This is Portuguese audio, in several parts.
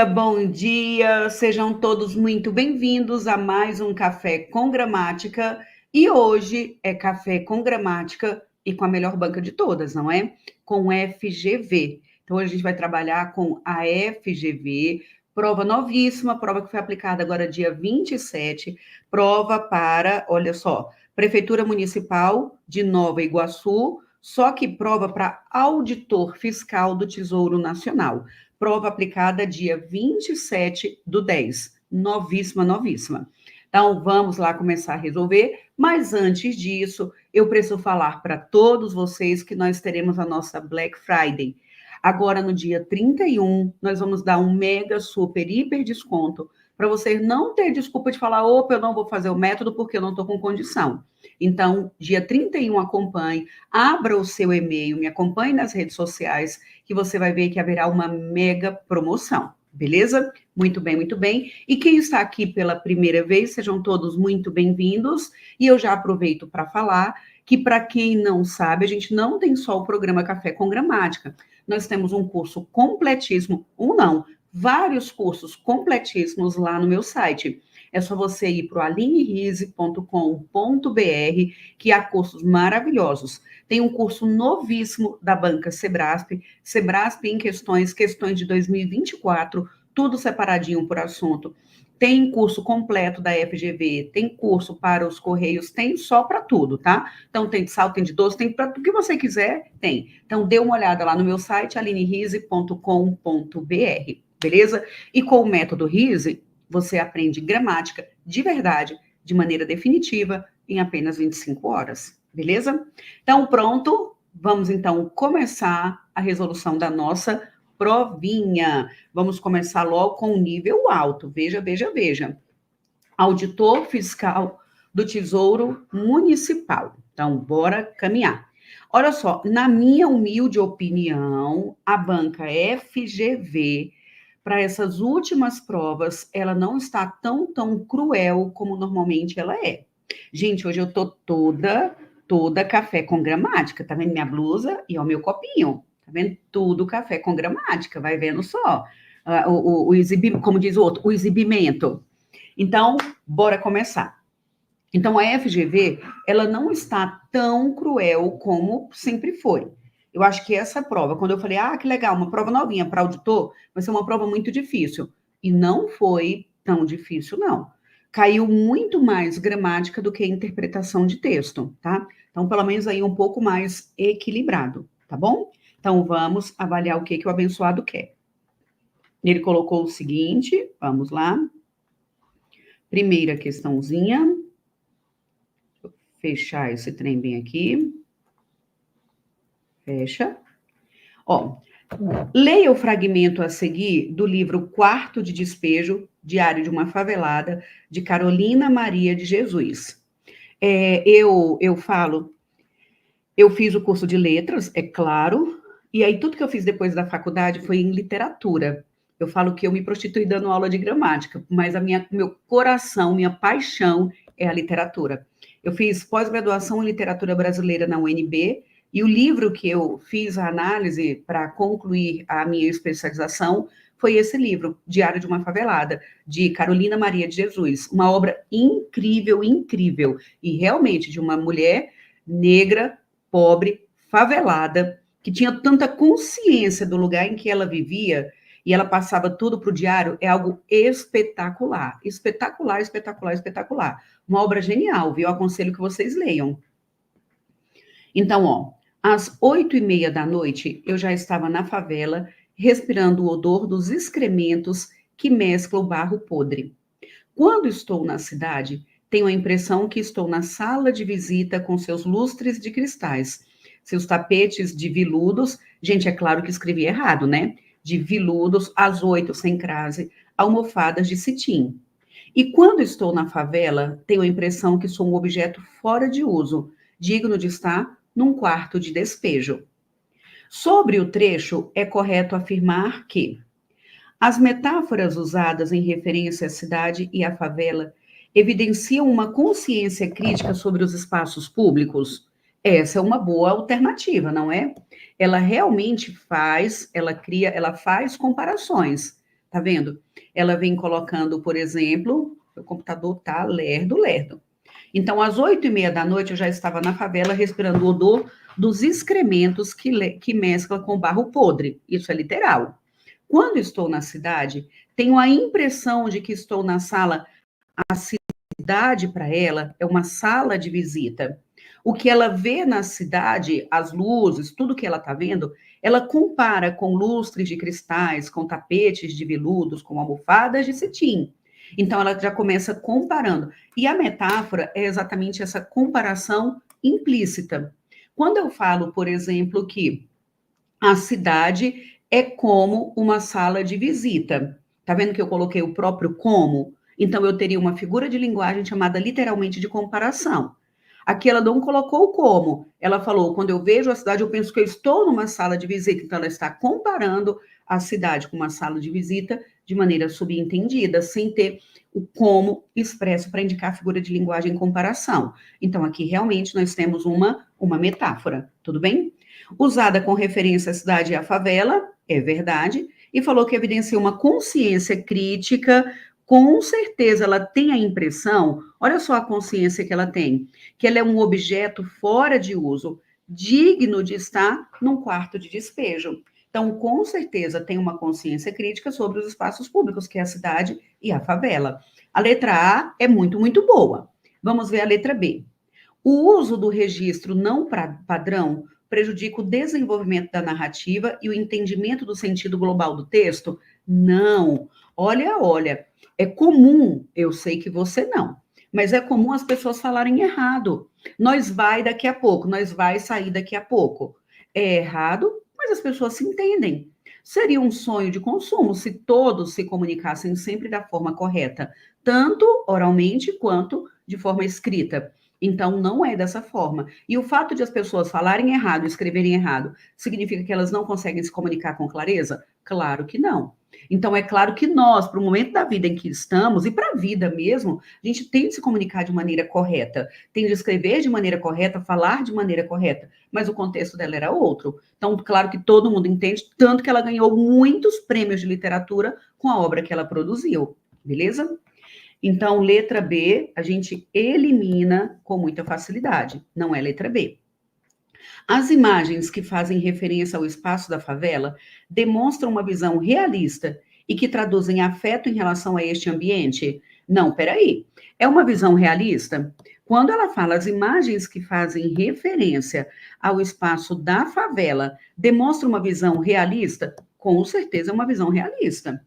Bom dia, sejam todos muito bem-vindos a mais um Café com Gramática. E hoje é Café com Gramática e com a melhor banca de todas, não é? Com FGV. Então, hoje a gente vai trabalhar com a FGV, prova novíssima, prova que foi aplicada agora dia 27, prova para, olha só, Prefeitura Municipal de Nova Iguaçu, só que prova para auditor fiscal do Tesouro Nacional. Prova aplicada dia 27/10. Novíssima. Então, vamos lá começar a resolver. Mas antes disso, eu preciso falar para todos vocês que nós teremos a nossa Black Friday. Agora, no dia 31, nós vamos dar um mega, super, hiper desconto para você não ter desculpa de falar, opa, eu não vou fazer o método porque eu não estou com condição. Então, dia 31, acompanhe, abra o seu e-mail, me acompanhe nas redes sociais, que você vai ver que haverá uma mega promoção, beleza? Muito bem. E quem está aqui pela primeira vez, sejam todos muito bem-vindos. E eu já aproveito para falar que, para quem não sabe, a gente não tem só o programa Café com Gramática. Nós temos um curso completíssimo, vários cursos completíssimos lá no meu site. É só você ir para o alinerise.com.br, que há cursos maravilhosos. Tem um curso novíssimo da banca Sebrasp, Sebrasp em questões de 2024, tudo separadinho por assunto. Tem curso completo da FGV, tem curso para os Correios, tem só para tudo, tá? Então tem de sal, tem de doce, tem para o que você quiser, tem. Então dê uma olhada lá no meu site, alinerise.com.br, beleza? E com o método RISE, você aprende gramática de verdade, de maneira definitiva, em apenas 25 horas, beleza? Então pronto, vamos então começar a resolução da nossa provinha. Vamos começar logo com o nível alto. Veja, veja, veja. Auditor fiscal do Tesouro Municipal. Então, bora caminhar. Olha só, na minha humilde opinião, a banca FGV, para essas últimas provas, ela não está tão cruel como normalmente ela é. Gente, hoje eu tô toda café com gramática. Tá vendo minha blusa e o meu copinho? Tá vendo? Tudo café com gramática, vai vendo só. Como diz o outro, o exibimento. Então, bora começar. Então, a FGV, ela não está tão cruel como sempre foi. Eu acho que essa prova, quando eu falei, que legal, uma prova novinha para auditor, vai ser uma prova muito difícil. E não foi tão difícil, não. Caiu muito mais gramática do que interpretação de texto, tá? Então, pelo menos aí um pouco mais equilibrado, tá bom? Então, vamos avaliar o que o abençoado quer. Ele colocou o seguinte, vamos lá. Primeira questãozinha. Vou fechar esse trem bem aqui. Fecha. Ó, leia o fragmento a seguir do livro Quarto de Despejo, Diário de uma Favelada, de Carolina Maria de Jesus. Eu falo, eu fiz o curso de letras, é claro, e aí tudo que eu fiz depois da faculdade foi em literatura. Eu falo que eu me prostituí dando aula de gramática, mas meu coração, minha paixão é a literatura. Eu fiz pós-graduação em literatura brasileira na UNB, e o livro que eu fiz a análise para concluir a minha especialização foi esse livro, Diário de uma Favelada, de Carolina Maria de Jesus. Uma obra incrível, incrível. E realmente de uma mulher negra, pobre, favelada, que tinha tanta consciência do lugar em que ela vivia, e ela passava tudo para o diário, é algo espetacular. Espetacular, espetacular, espetacular. Uma obra genial, viu? Eu aconselho que vocês leiam. Então, ó, às 8h30 da noite, eu já estava na favela, respirando o odor dos excrementos que mesclam o barro podre. Quando estou na cidade, tenho a impressão que estou na sala de visita com seus lustres de cristais, seus tapetes de viludos. Gente, é claro que escrevi errado, né? De viludos, às 8 sem crase, almofadas de cetim. E quando estou na favela, tenho a impressão que sou um objeto fora de uso, digno de estar num quarto de despejo. Sobre o trecho, é correto afirmar que as metáforas usadas em referência à cidade e à favela evidenciam uma consciência crítica sobre os espaços públicos. Essa é uma boa alternativa, não é? Ela realmente ela faz comparações, tá vendo? Ela vem colocando, por exemplo, o computador tá lerdo. Então, às 8h30 da noite, eu já estava na favela respirando o odor dos excrementos que mescla com barro podre. Isso é literal. Quando estou na cidade, tenho a impressão de que estou na sala. A cidade, para ela, é uma sala de visita. O que ela vê na cidade, as luzes, tudo que ela está vendo, ela compara com lustres de cristais, com tapetes de veludos, com almofadas de cetim. Então, ela já começa comparando. E a metáfora é exatamente essa comparação implícita. Quando eu falo, por exemplo, que a cidade é como uma sala de visita. Tá vendo que eu coloquei o próprio como? Então, eu teria uma figura de linguagem chamada literalmente de comparação. Aqui ela não colocou o como. Ela falou, quando eu vejo a cidade, eu penso que eu estou numa sala de visita. Então, ela está comparando a cidade com uma sala de visita de maneira subentendida, sem ter o como expresso para indicar a figura de linguagem comparação. Então, aqui realmente nós temos uma metáfora, tudo bem? Usada com referência à cidade e à favela, é verdade. e falou que evidencia uma consciência crítica. Com certeza ela tem a impressão, olha só a consciência que ela tem, que ela é um objeto fora de uso, digno de estar num quarto de despejo. Então, com certeza, tem uma consciência crítica sobre os espaços públicos, que é a cidade e a favela. A letra A é muito, muito boa. Vamos ver a letra B. O uso do registro não padrão prejudica o desenvolvimento da narrativa e o entendimento do sentido global do texto? Não. Olha, olha, é comum, eu sei que você não, mas é comum as pessoas falarem errado. Nós vai daqui a pouco, nós vai sair daqui a pouco. É errado, mas as pessoas se entendem. Seria um sonho de consumo se todos se comunicassem sempre da forma correta, tanto oralmente quanto de forma escrita. Então, não é dessa forma. E o fato de as pessoas falarem errado, escreverem errado, significa que elas não conseguem se comunicar com clareza? Claro que não. Então, é claro que nós, para o momento da vida em que estamos, e para a vida mesmo, a gente tem de se comunicar de maneira correta, tem de escrever de maneira correta, falar de maneira correta, mas o contexto dela era outro. Então, claro que todo mundo entende, tanto que ela ganhou muitos prêmios de literatura com a obra que ela produziu, beleza? Então, letra B, a gente elimina com muita facilidade, não é letra B. As imagens que fazem referência ao espaço da favela demonstram uma visão realista e que traduzem afeto em relação a este ambiente? Não, peraí. É uma visão realista? Quando ela fala as imagens que fazem referência ao espaço da favela demonstram uma visão realista? Com certeza é uma visão realista.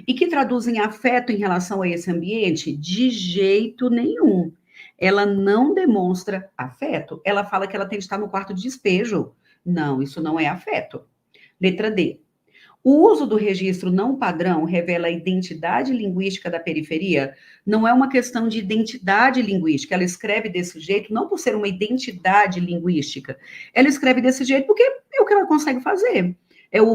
E que traduzem afeto em relação a esse ambiente? De jeito nenhum. Ela não demonstra afeto. Ela fala que ela tem que estar no quarto de despejo. Não, isso não é afeto. Letra D. O uso do registro não padrão revela a identidade linguística da periferia? Não é uma questão de identidade linguística. Ela escreve desse jeito não por ser uma identidade linguística. Ela escreve desse jeito porque é o que ela consegue fazer.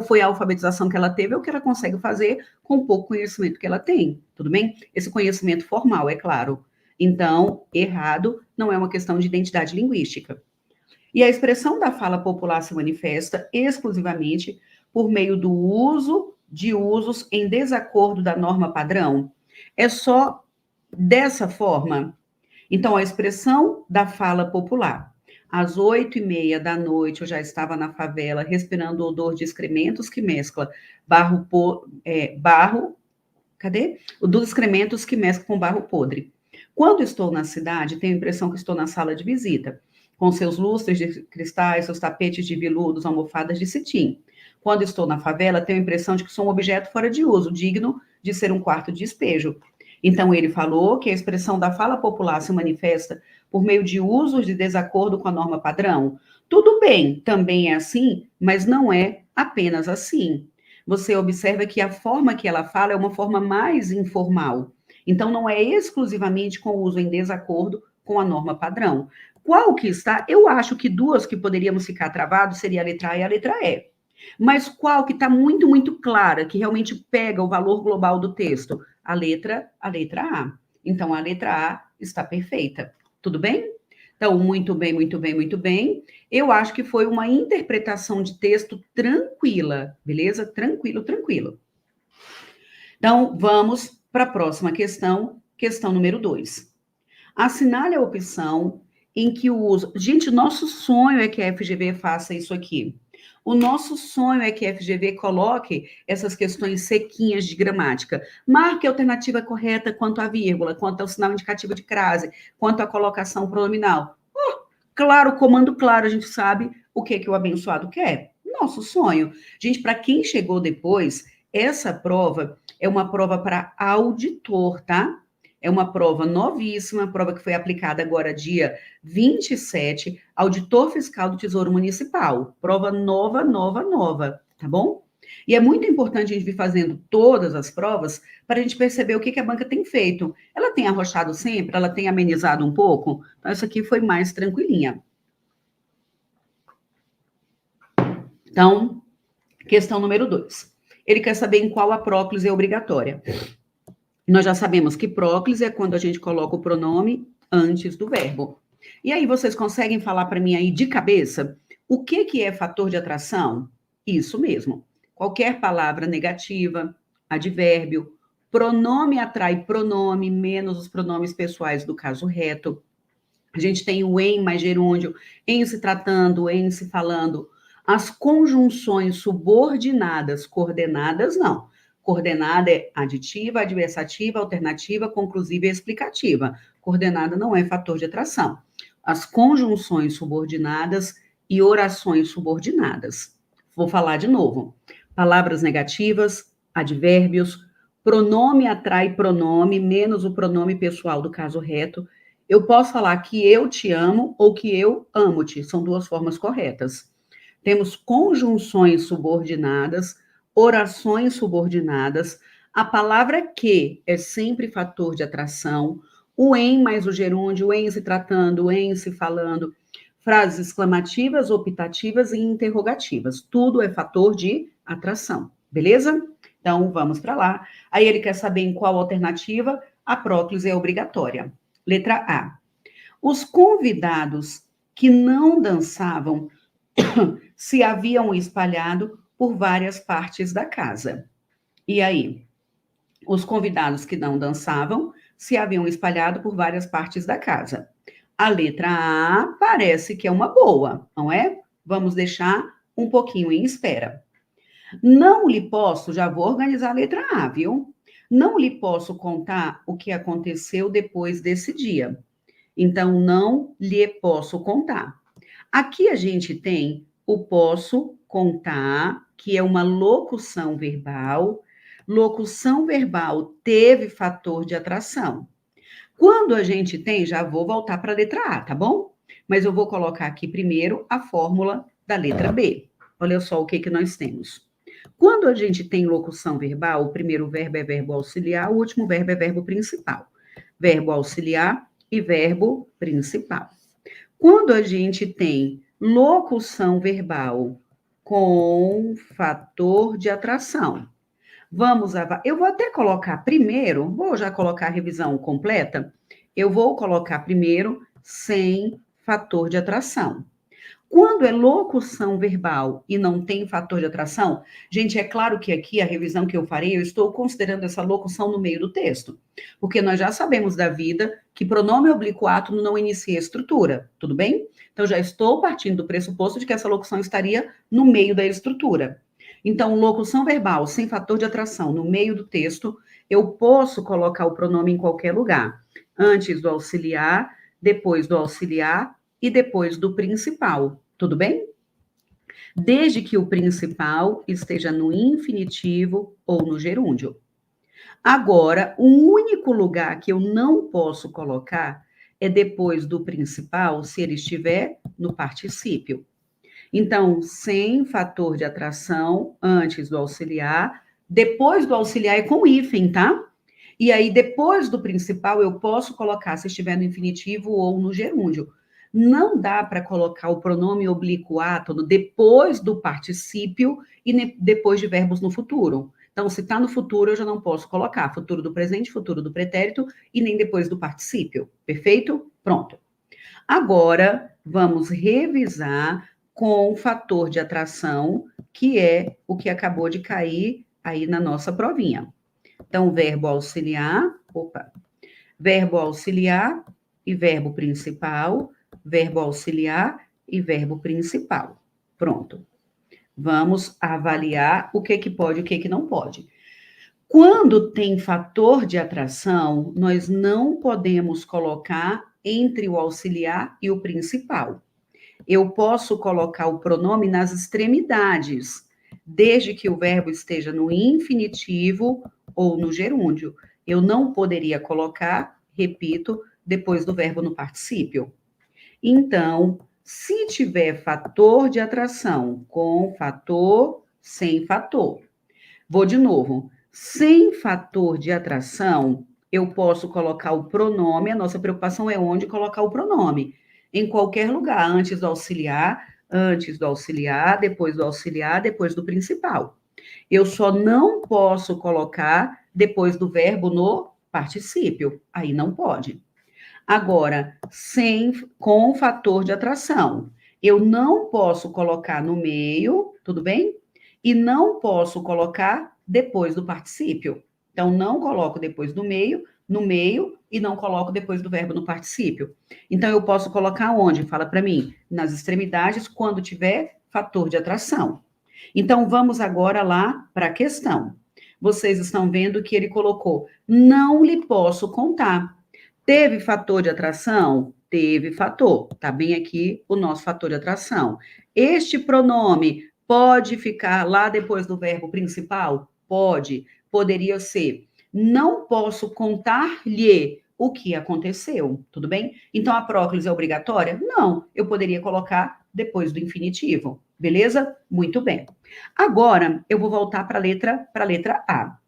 Foi a alfabetização que ela teve, é o que ela consegue fazer com o pouco conhecimento que ela tem, tudo bem? Esse conhecimento formal, é claro. Então, errado não é uma questão de identidade linguística. E a expressão da fala popular se manifesta exclusivamente por meio do uso de usos em desacordo da norma padrão? É só dessa forma? Então, a expressão da fala popular. Às 8h30 da noite, eu já estava na favela, respirando o odor de excrementos que mescla cadê? O dos excrementos que mescla com barro podre. Quando estou na cidade, tenho a impressão que estou na sala de visita, com seus lustres de cristais, seus tapetes de veludos, almofadas de cetim. Quando estou na favela, tenho a impressão de que sou um objeto fora de uso, digno de ser um quarto de despejo. Então, ele falou que a expressão da fala popular se manifesta por meio de usos de desacordo com a norma padrão. Tudo bem, também é assim, mas não é apenas assim. Você observa que a forma que ela fala é uma forma mais informal. Então, não é exclusivamente com o uso em desacordo com a norma padrão. Qual que está? Eu acho que duas que poderíamos ficar travados seria a letra A e a letra E. Mas qual que está muito, muito clara, que realmente pega o valor global do texto? A letra A. Então, a letra A está perfeita. Tudo bem? Então, muito bem, muito bem, muito bem. Eu acho que foi uma interpretação de texto tranquila, beleza? Tranquilo, tranquilo. Então, vamos para a próxima questão, questão número 2. Assinale a opção em que o uso... Gente, nosso sonho é que a FGV faça isso aqui. O nosso sonho é que a FGV coloque essas questões sequinhas de gramática. Marque a alternativa correta quanto à vírgula, quanto ao sinal indicativo de crase, quanto à colocação pronominal. Claro, comando claro, a gente sabe o que o abençoado quer. Nosso sonho. Gente, para quem chegou depois, essa prova é uma prova para auditor, tá? É uma prova novíssima, prova que foi aplicada agora dia 27, auditor fiscal do Tesouro Municipal. Prova nova, tá bom? E é muito importante a gente vir fazendo todas as provas para a gente perceber o que a banca tem feito. Ela tem arrochado sempre? Ela tem amenizado um pouco? Então, essa aqui foi mais tranquilinha. Então, questão número 2. Ele quer saber em qual a próclise é obrigatória. Nós já sabemos que próclise é quando a gente coloca o pronome antes do verbo. E aí, vocês conseguem falar para mim aí de cabeça o que é fator de atração? Isso mesmo. qualquer palavra negativa, advérbio, pronome atrai pronome, menos os pronomes pessoais do caso reto. A gente tem o em mais gerúndio, em se tratando, em se falando. As conjunções subordinadas, coordenadas, não. Coordenada é aditiva, adversativa, alternativa, conclusiva e explicativa. Coordenada não é fator de atração. As conjunções subordinadas e orações subordinadas. Vou falar de novo. Palavras negativas, advérbios, pronome atrai pronome, menos o pronome pessoal do caso reto. Eu posso falar que eu te amo ou que eu amo-te. São duas formas corretas. Temos conjunções subordinadas, orações subordinadas. A palavra que é sempre fator de atração. O em mais o gerúndio, o em se tratando, o em se falando. Frases exclamativas, optativas e interrogativas. Tudo é fator de atração. Beleza? Então, vamos para lá. Aí ele quer saber em qual alternativa a próclise é obrigatória. Letra A. Os convidados que não dançavam se haviam espalhado por várias partes da casa. E aí? Os convidados que não dançavam se haviam espalhado por várias partes da casa. A letra A parece que é uma boa, não é? Vamos deixar um pouquinho em espera. Não lhe posso, já vou organizar a letra A, viu? Não lhe posso contar o que aconteceu depois desse dia. Então, não lhe posso contar. Aqui a gente tem o posso contar, que é uma locução verbal. Locução verbal teve fator de atração. Quando a gente tem, já vou voltar para a letra A, tá bom? Mas eu vou colocar aqui primeiro a fórmula da letra B. Olha só o que nós temos. Quando a gente tem locução verbal, o primeiro verbo é verbo auxiliar, o último verbo é verbo principal. Verbo auxiliar e verbo principal. Quando a gente tem locução verbal com fator de atração, eu vou até colocar primeiro, vou já colocar a revisão completa, eu vou colocar primeiro sem fator de atração. Quando é locução verbal e não tem fator de atração, gente, é claro que aqui a revisão que eu farei, eu estou considerando essa locução no meio do texto, porque nós já sabemos da vida que pronome oblíquo átono não inicia a estrutura, tudo bem? Então, já estou partindo do pressuposto de que essa locução estaria no meio da estrutura. Então, locução verbal sem fator de atração no meio do texto, eu posso colocar o pronome em qualquer lugar, antes do auxiliar, depois do auxiliar e depois do principal. Tudo bem? Desde que o principal esteja no infinitivo ou no gerúndio. Agora, o único lugar que eu não posso colocar é depois do principal, se ele estiver no particípio. Então, sem fator de atração, antes do auxiliar, depois do auxiliar é com hífen, tá? E aí, depois do principal, eu posso colocar se estiver no infinitivo ou no gerúndio. Não dá para colocar o pronome oblíquo átono depois do particípio e depois de verbos no futuro. Então, se está no futuro, eu já não posso colocar futuro do presente, futuro do pretérito e nem depois do particípio. Perfeito? Pronto. Agora, vamos revisar com o fator de atração, que é o que acabou de cair aí na nossa provinha. Então, verbo auxiliar e verbo principal, verbo auxiliar e verbo principal. Pronto. Vamos avaliar o que pode e o que não pode. Quando tem fator de atração, nós não podemos colocar entre o auxiliar e o principal. Eu posso colocar o pronome nas extremidades, desde que o verbo esteja no infinitivo ou no gerúndio. Eu não poderia colocar, repito, depois do verbo no particípio. Então, se tiver fator de atração com fator, sem fator. Vou de novo. Sem fator de atração, eu posso colocar o pronome, a nossa preocupação é onde colocar o pronome. Em qualquer lugar, antes do auxiliar, depois do auxiliar, depois do principal. Eu só não posso colocar depois do verbo no particípio. Aí não pode. Agora, com fator de atração. Eu não posso colocar no meio, tudo bem? e não posso colocar depois do particípio. Então, não coloco depois do meio, no meio, e não coloco depois do verbo no particípio. Então, eu posso colocar onde? Fala para mim. Nas extremidades, quando tiver fator de atração. Então, vamos agora lá para a questão. Vocês estão vendo que ele colocou, não lhe posso contar. Teve fator de atração? Teve fator. Tá bem aqui o nosso fator de atração. Este pronome pode ficar lá depois do verbo principal? Pode. Poderia ser. Não posso contar-lhe o que aconteceu. Tudo bem? Então a próclise é obrigatória? Não. Eu poderia colocar depois do infinitivo. Beleza? Muito bem. Agora eu vou voltar para a letra A.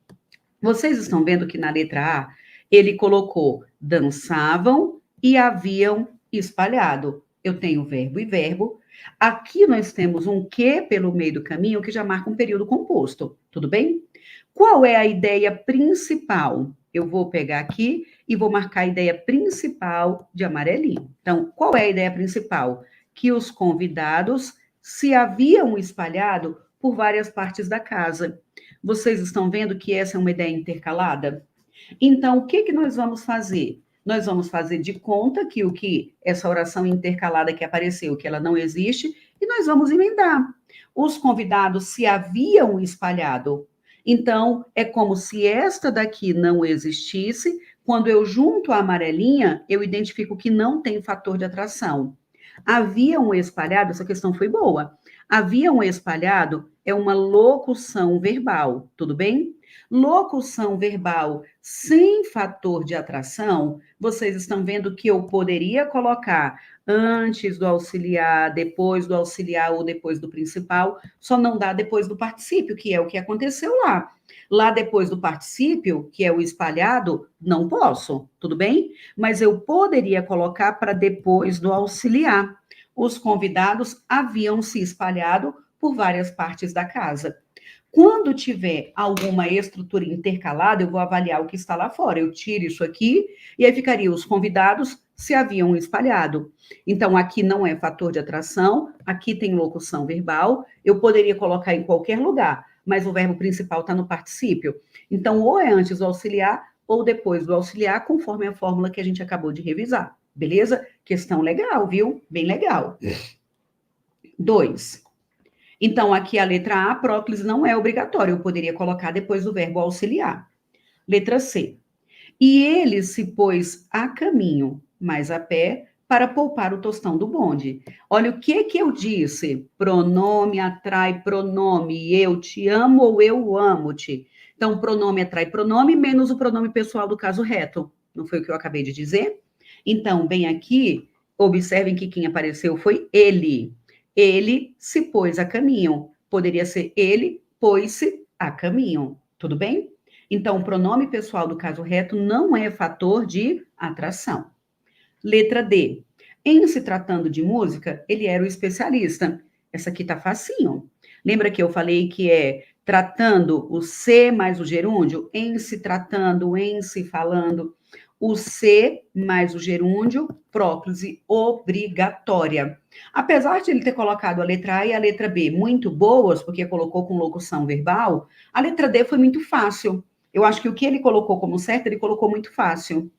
Vocês estão vendo que na letra A ele colocou dançavam e haviam espalhado. Eu tenho verbo e verbo. Aqui nós temos um que pelo meio do caminho que já marca um período composto. Tudo bem? Qual é a ideia principal? Eu vou pegar aqui e vou marcar a ideia principal de amarelinho. Então, qual é a ideia principal? Que os convidados se haviam espalhado por várias partes da casa. Vocês estão vendo que essa é uma ideia intercalada? Então, o que nós vamos fazer? Nós vamos fazer de conta que essa oração intercalada que apareceu, que ela não existe, e nós vamos emendar. Os convidados se haviam espalhado. Então, é como se esta daqui não existisse. Quando eu junto a amarelinha, eu identifico que não tem fator de atração. Haviam espalhado, essa questão foi boa. Haviam espalhado é uma locução verbal, tudo bem? Locução verbal sem fator de atração, vocês estão vendo que eu poderia colocar antes do auxiliar, depois do auxiliar ou depois do principal, só não dá depois do particípio, que é o que aconteceu lá. Lá depois do particípio, que é o espalhado, não posso, tudo bem? Mas eu poderia colocar para depois do auxiliar. Os convidados haviam se espalhado por várias partes da casa. Quando tiver alguma estrutura intercalada, eu vou avaliar o que está lá fora. Eu tiro isso aqui e aí ficaria os convidados se haviam espalhado. Então, aqui não é fator de atração, aqui tem locução verbal. Eu poderia colocar em qualquer lugar, mas o verbo principal está no particípio. Então, ou é antes do auxiliar ou depois do auxiliar, conforme a fórmula que a gente acabou de revisar. Beleza? Questão legal, viu? Bem legal. 2. Então, aqui a letra A, próclise não é obrigatória, eu poderia colocar depois do verbo auxiliar. Letra C. E ele se pôs a caminho, mas a pé, para poupar o tostão do bonde. Olha o que eu disse. Pronome atrai pronome. Eu te amo ou eu amo-te. Então, pronome atrai pronome, menos o pronome pessoal do caso reto. Não foi o que eu acabei de dizer? Então, bem aqui, observem que quem apareceu foi ele. Ele se pôs a caminho. Poderia ser ele pôs-se a caminho. Tudo bem? Então, o pronome pessoal do caso reto não é fator de atração. Letra D. Em se tratando de música, ele era o especialista. Essa aqui tá facinho. Lembra que eu falei que é tratando o se mais o gerúndio? Em se tratando, em se falando. O se mais o gerúndio, próclise obrigatória. Apesar de ele ter colocado a letra A e a letra B muito boas, porque colocou com locução verbal, a letra D foi muito fácil. Eu acho que o que ele colocou como certo, ele colocou muito fácil.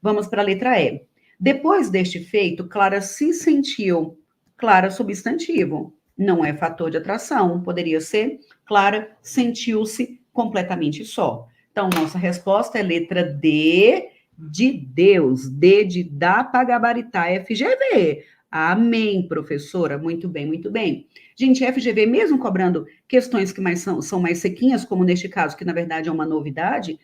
Vamos para a letra E. Depois deste feito, Clara se sentiu. Clara, substantivo. Não é fator de atração. Poderia ser Clara sentiu-se completamente só. Então, nossa resposta é letra D de Deus. D de dá para gabaritar FGV. Amém, professora. Muito bem, muito bem. Gente, FGV, mesmo cobrando questões que são mais sequinhas, como neste caso, que na verdade é uma novidade,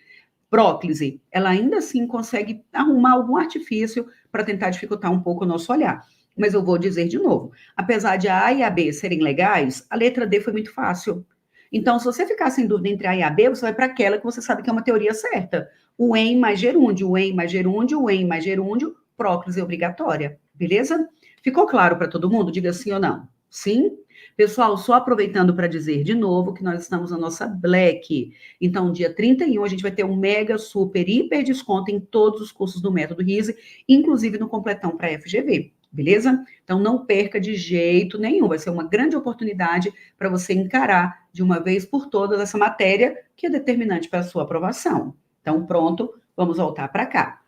próclise, ela ainda assim consegue arrumar algum artifício para tentar dificultar um pouco o nosso olhar. Mas eu vou dizer de novo, apesar de a A e a B serem legais, a letra D foi muito fácil. Então, se você ficar sem dúvida entre A e a B, você vai para aquela que você sabe que é uma teoria certa. O em mais gerúndio, o em mais gerúndio, o em mais gerúndio, próclise obrigatória. Beleza? Ficou claro para todo mundo? Diga sim ou não. Sim? Pessoal, só aproveitando para dizer de novo que nós estamos na nossa Black. Então, dia 31, a gente vai ter um mega, super, hiper desconto em todos os cursos do Método RISE, inclusive no completão para FGV. beleza? Então, não perca de jeito nenhum. Vai ser uma grande oportunidade para você encarar de uma vez por todas essa matéria que é determinante para a sua aprovação. Então, pronto, vamos voltar para cá.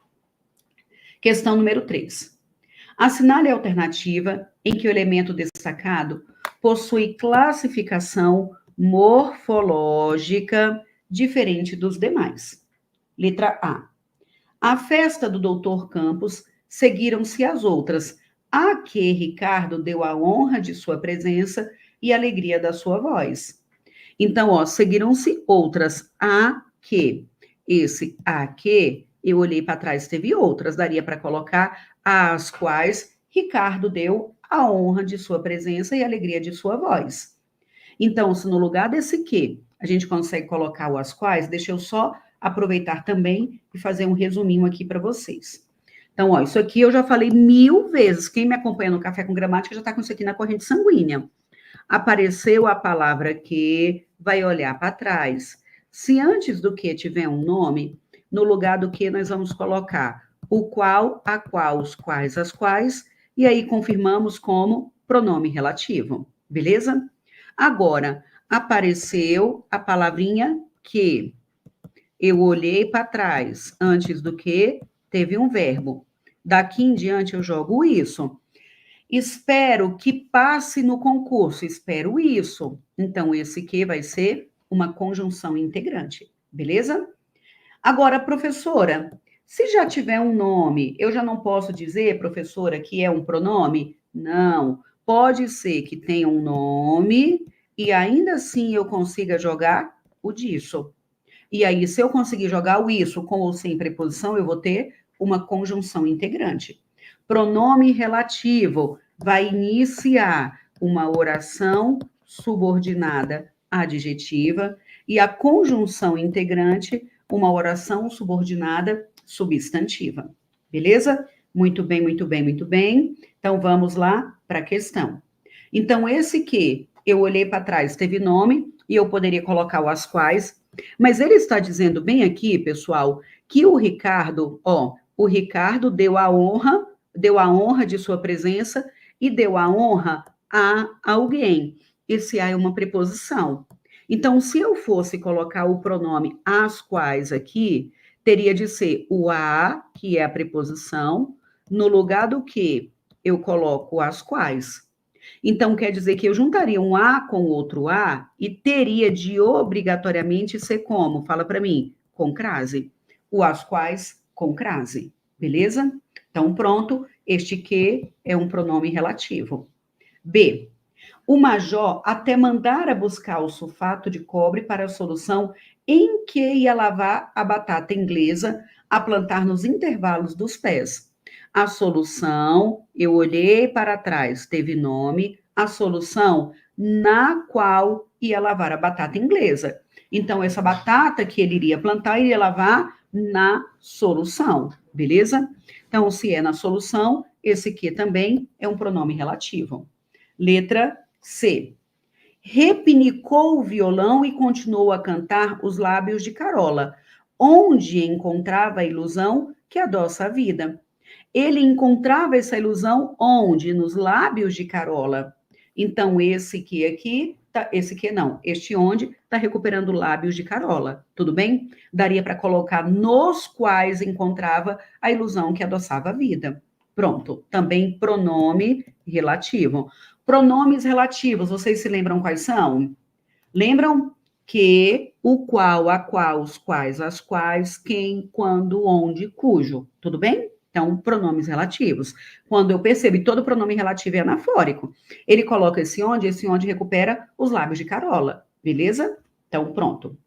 Questão número 3. Assinale a alternativa em que o elemento destacado possui classificação morfológica diferente dos demais. Letra A. A festa do Dr. Campos seguiram-se as outras, a que Ricardo deu a honra de sua presença e a alegria da sua voz. Então, ó, seguiram-se outras, a que. Esse a que, eu olhei para trás, teve outras, daria para colocar as quais Ricardo deu a honra de sua presença e a alegria de sua voz. Então, se no lugar desse que a gente consegue colocar o as quais, deixa eu só aproveitar também e fazer um resuminho aqui para vocês. Então, ó, isso aqui eu já falei 1000 vezes. Quem me acompanha no Café com Gramática já está com isso aqui na corrente sanguínea. Apareceu a palavra que, vai olhar para trás. Se antes do que tiver um nome, no lugar do que nós vamos colocar o qual, a qual, os quais, as quais, e aí confirmamos como pronome relativo, beleza? Agora, apareceu a palavrinha que. Eu olhei para trás. Antes do que, teve um verbo. Daqui em diante, eu jogo isso. Espero que passe no concurso. Espero isso. Então, esse que vai ser uma conjunção integrante. Beleza? Agora, professora, se já tiver um nome, eu já não posso dizer, professora, que é um pronome? Não. Pode ser que tenha um nome e ainda assim eu consiga jogar o disso. E aí, se eu conseguir jogar o isso com ou sem preposição, eu vou ter uma conjunção integrante. Pronome relativo vai iniciar uma oração subordinada adjetiva e a conjunção integrante, uma oração subordinada substantiva. Beleza? Muito bem, muito bem, muito bem. Então, vamos lá para a questão. Então, esse que eu olhei para trás teve nome e eu poderia colocar o as quais, mas ele está dizendo bem aqui, pessoal, que o Ricardo deu a honra de sua presença e deu a honra a alguém. Esse a é uma preposição. Então, se eu fosse colocar o pronome as quais aqui, teria de ser o a, que é a preposição, no lugar do que eu coloco as quais. Então, quer dizer que eu juntaria um A com outro A e teria de obrigatoriamente ser como? Fala para mim, com crase. O as quais com crase, beleza? Então, pronto, este que é um pronome relativo. B. O major até mandara buscar o sulfato de cobre para a solução em que ia lavar a batata inglesa a plantar nos intervalos dos pés. A solução, eu olhei para trás, teve nome, a solução na qual ia lavar a batata inglesa. Então, essa batata que ele iria plantar, iria lavar na solução, beleza? Então, se é na solução, esse que também é um pronome relativo. Letra C. Repinicou o violão e continuou a cantar os lábios de Carola, onde encontrava a ilusão que adoça a vida. Ele encontrava essa ilusão onde? Nos lábios de Carola. Então, esse que aqui, este onde está recuperando lábios de Carola, tudo bem? Daria para colocar nos quais encontrava a ilusão que adoçava a vida. Pronto, também pronome relativo. Pronomes relativos, vocês se lembram quais são? Lembram? Que, o qual, a qual, os quais, as quais, quem, quando, onde, cujo. Tudo bem? Então, pronomes relativos. Quando eu percebo, e todo pronome relativo é anafórico, ele coloca esse onde recupera os lábios de Carola. Beleza? Então, pronto.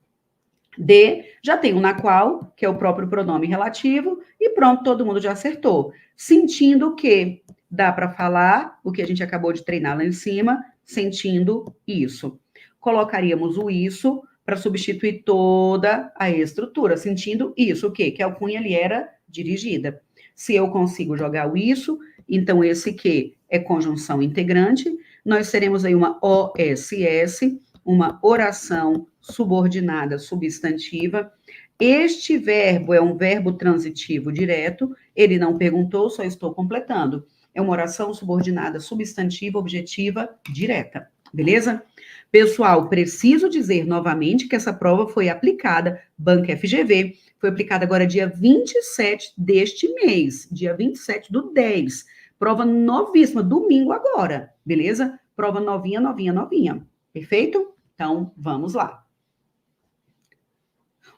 D, já tem o na qual, que é o próprio pronome relativo, e pronto, todo mundo já acertou. Sentindo que dá para falar o que a gente acabou de treinar lá em cima, sentindo isso. Colocaríamos o isso para substituir toda a estrutura, sentindo isso, o quê? Que a alcunha ali era dirigida. Se eu consigo jogar o isso, então esse que é conjunção integrante, nós teremos aí uma OSS, uma oração subordinada substantiva. Este verbo é um verbo transitivo direto, ele não perguntou, só estou completando. É uma oração subordinada substantiva, objetiva, direta. Beleza? Pessoal, preciso dizer novamente que essa prova foi aplicada, Banca FGV, foi aplicada agora dia 27 deste mês, dia 27 do 10. Prova novíssima, domingo agora, beleza? Prova novinha, novinha, novinha. Perfeito? Então, vamos lá.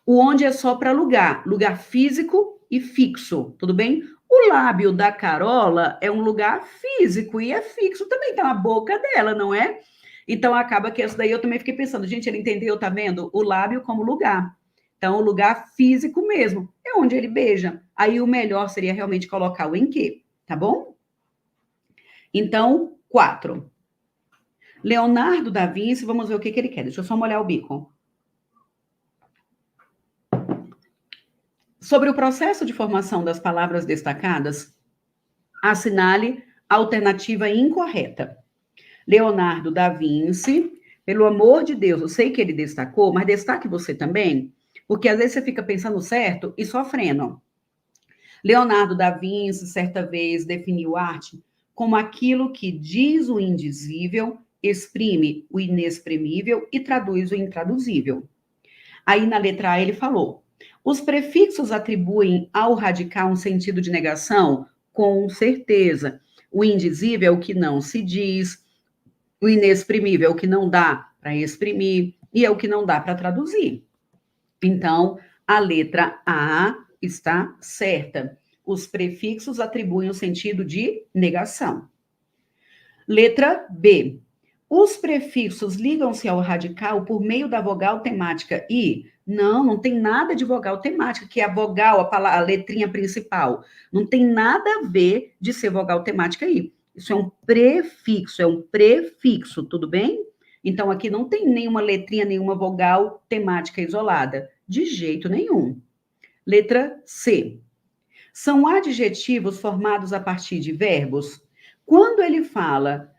O onde é só para lugar físico e fixo, tudo bem? O lábio da Carola é um lugar físico e é fixo também, tá na boca dela, não é? Então acaba que essa daí eu também fiquei pensando, gente, ele entendeu, tá vendo? O lábio como lugar. Então, o lugar físico mesmo, é onde ele beija. Aí o melhor seria realmente colocar o em que, tá bom? Então, 4. Leonardo da Vinci, vamos ver o que ele quer. Deixa eu só molhar o bico. Sobre o processo de formação das palavras destacadas, assinale a alternativa incorreta. Leonardo da Vinci, pelo amor de Deus, eu sei que ele destacou, mas destaque você também, porque às vezes você fica pensando certo e sofrendo. Leonardo da Vinci, certa vez, definiu arte como aquilo que diz o indizível, exprime o inexprimível e traduz o intraduzível. Aí na letra A ele falou: os prefixos atribuem ao radical um sentido de negação? Com certeza. O indizível é o que não se diz, o inexprimível é o que não dá para exprimir e é o que não dá para traduzir. Então, a letra A está certa. Os prefixos atribuem o sentido de negação. Letra B. Os prefixos ligam-se ao radical por meio da vogal temática I? Não, não tem nada de vogal temática, que é a vogal, a letrinha principal. Não tem nada a ver de ser vogal temática I. Isso é um prefixo, tudo bem? Então, aqui não tem nenhuma letrinha, nenhuma vogal temática isolada. De jeito nenhum. Letra C. São adjetivos formados a partir de verbos? Quando ele fala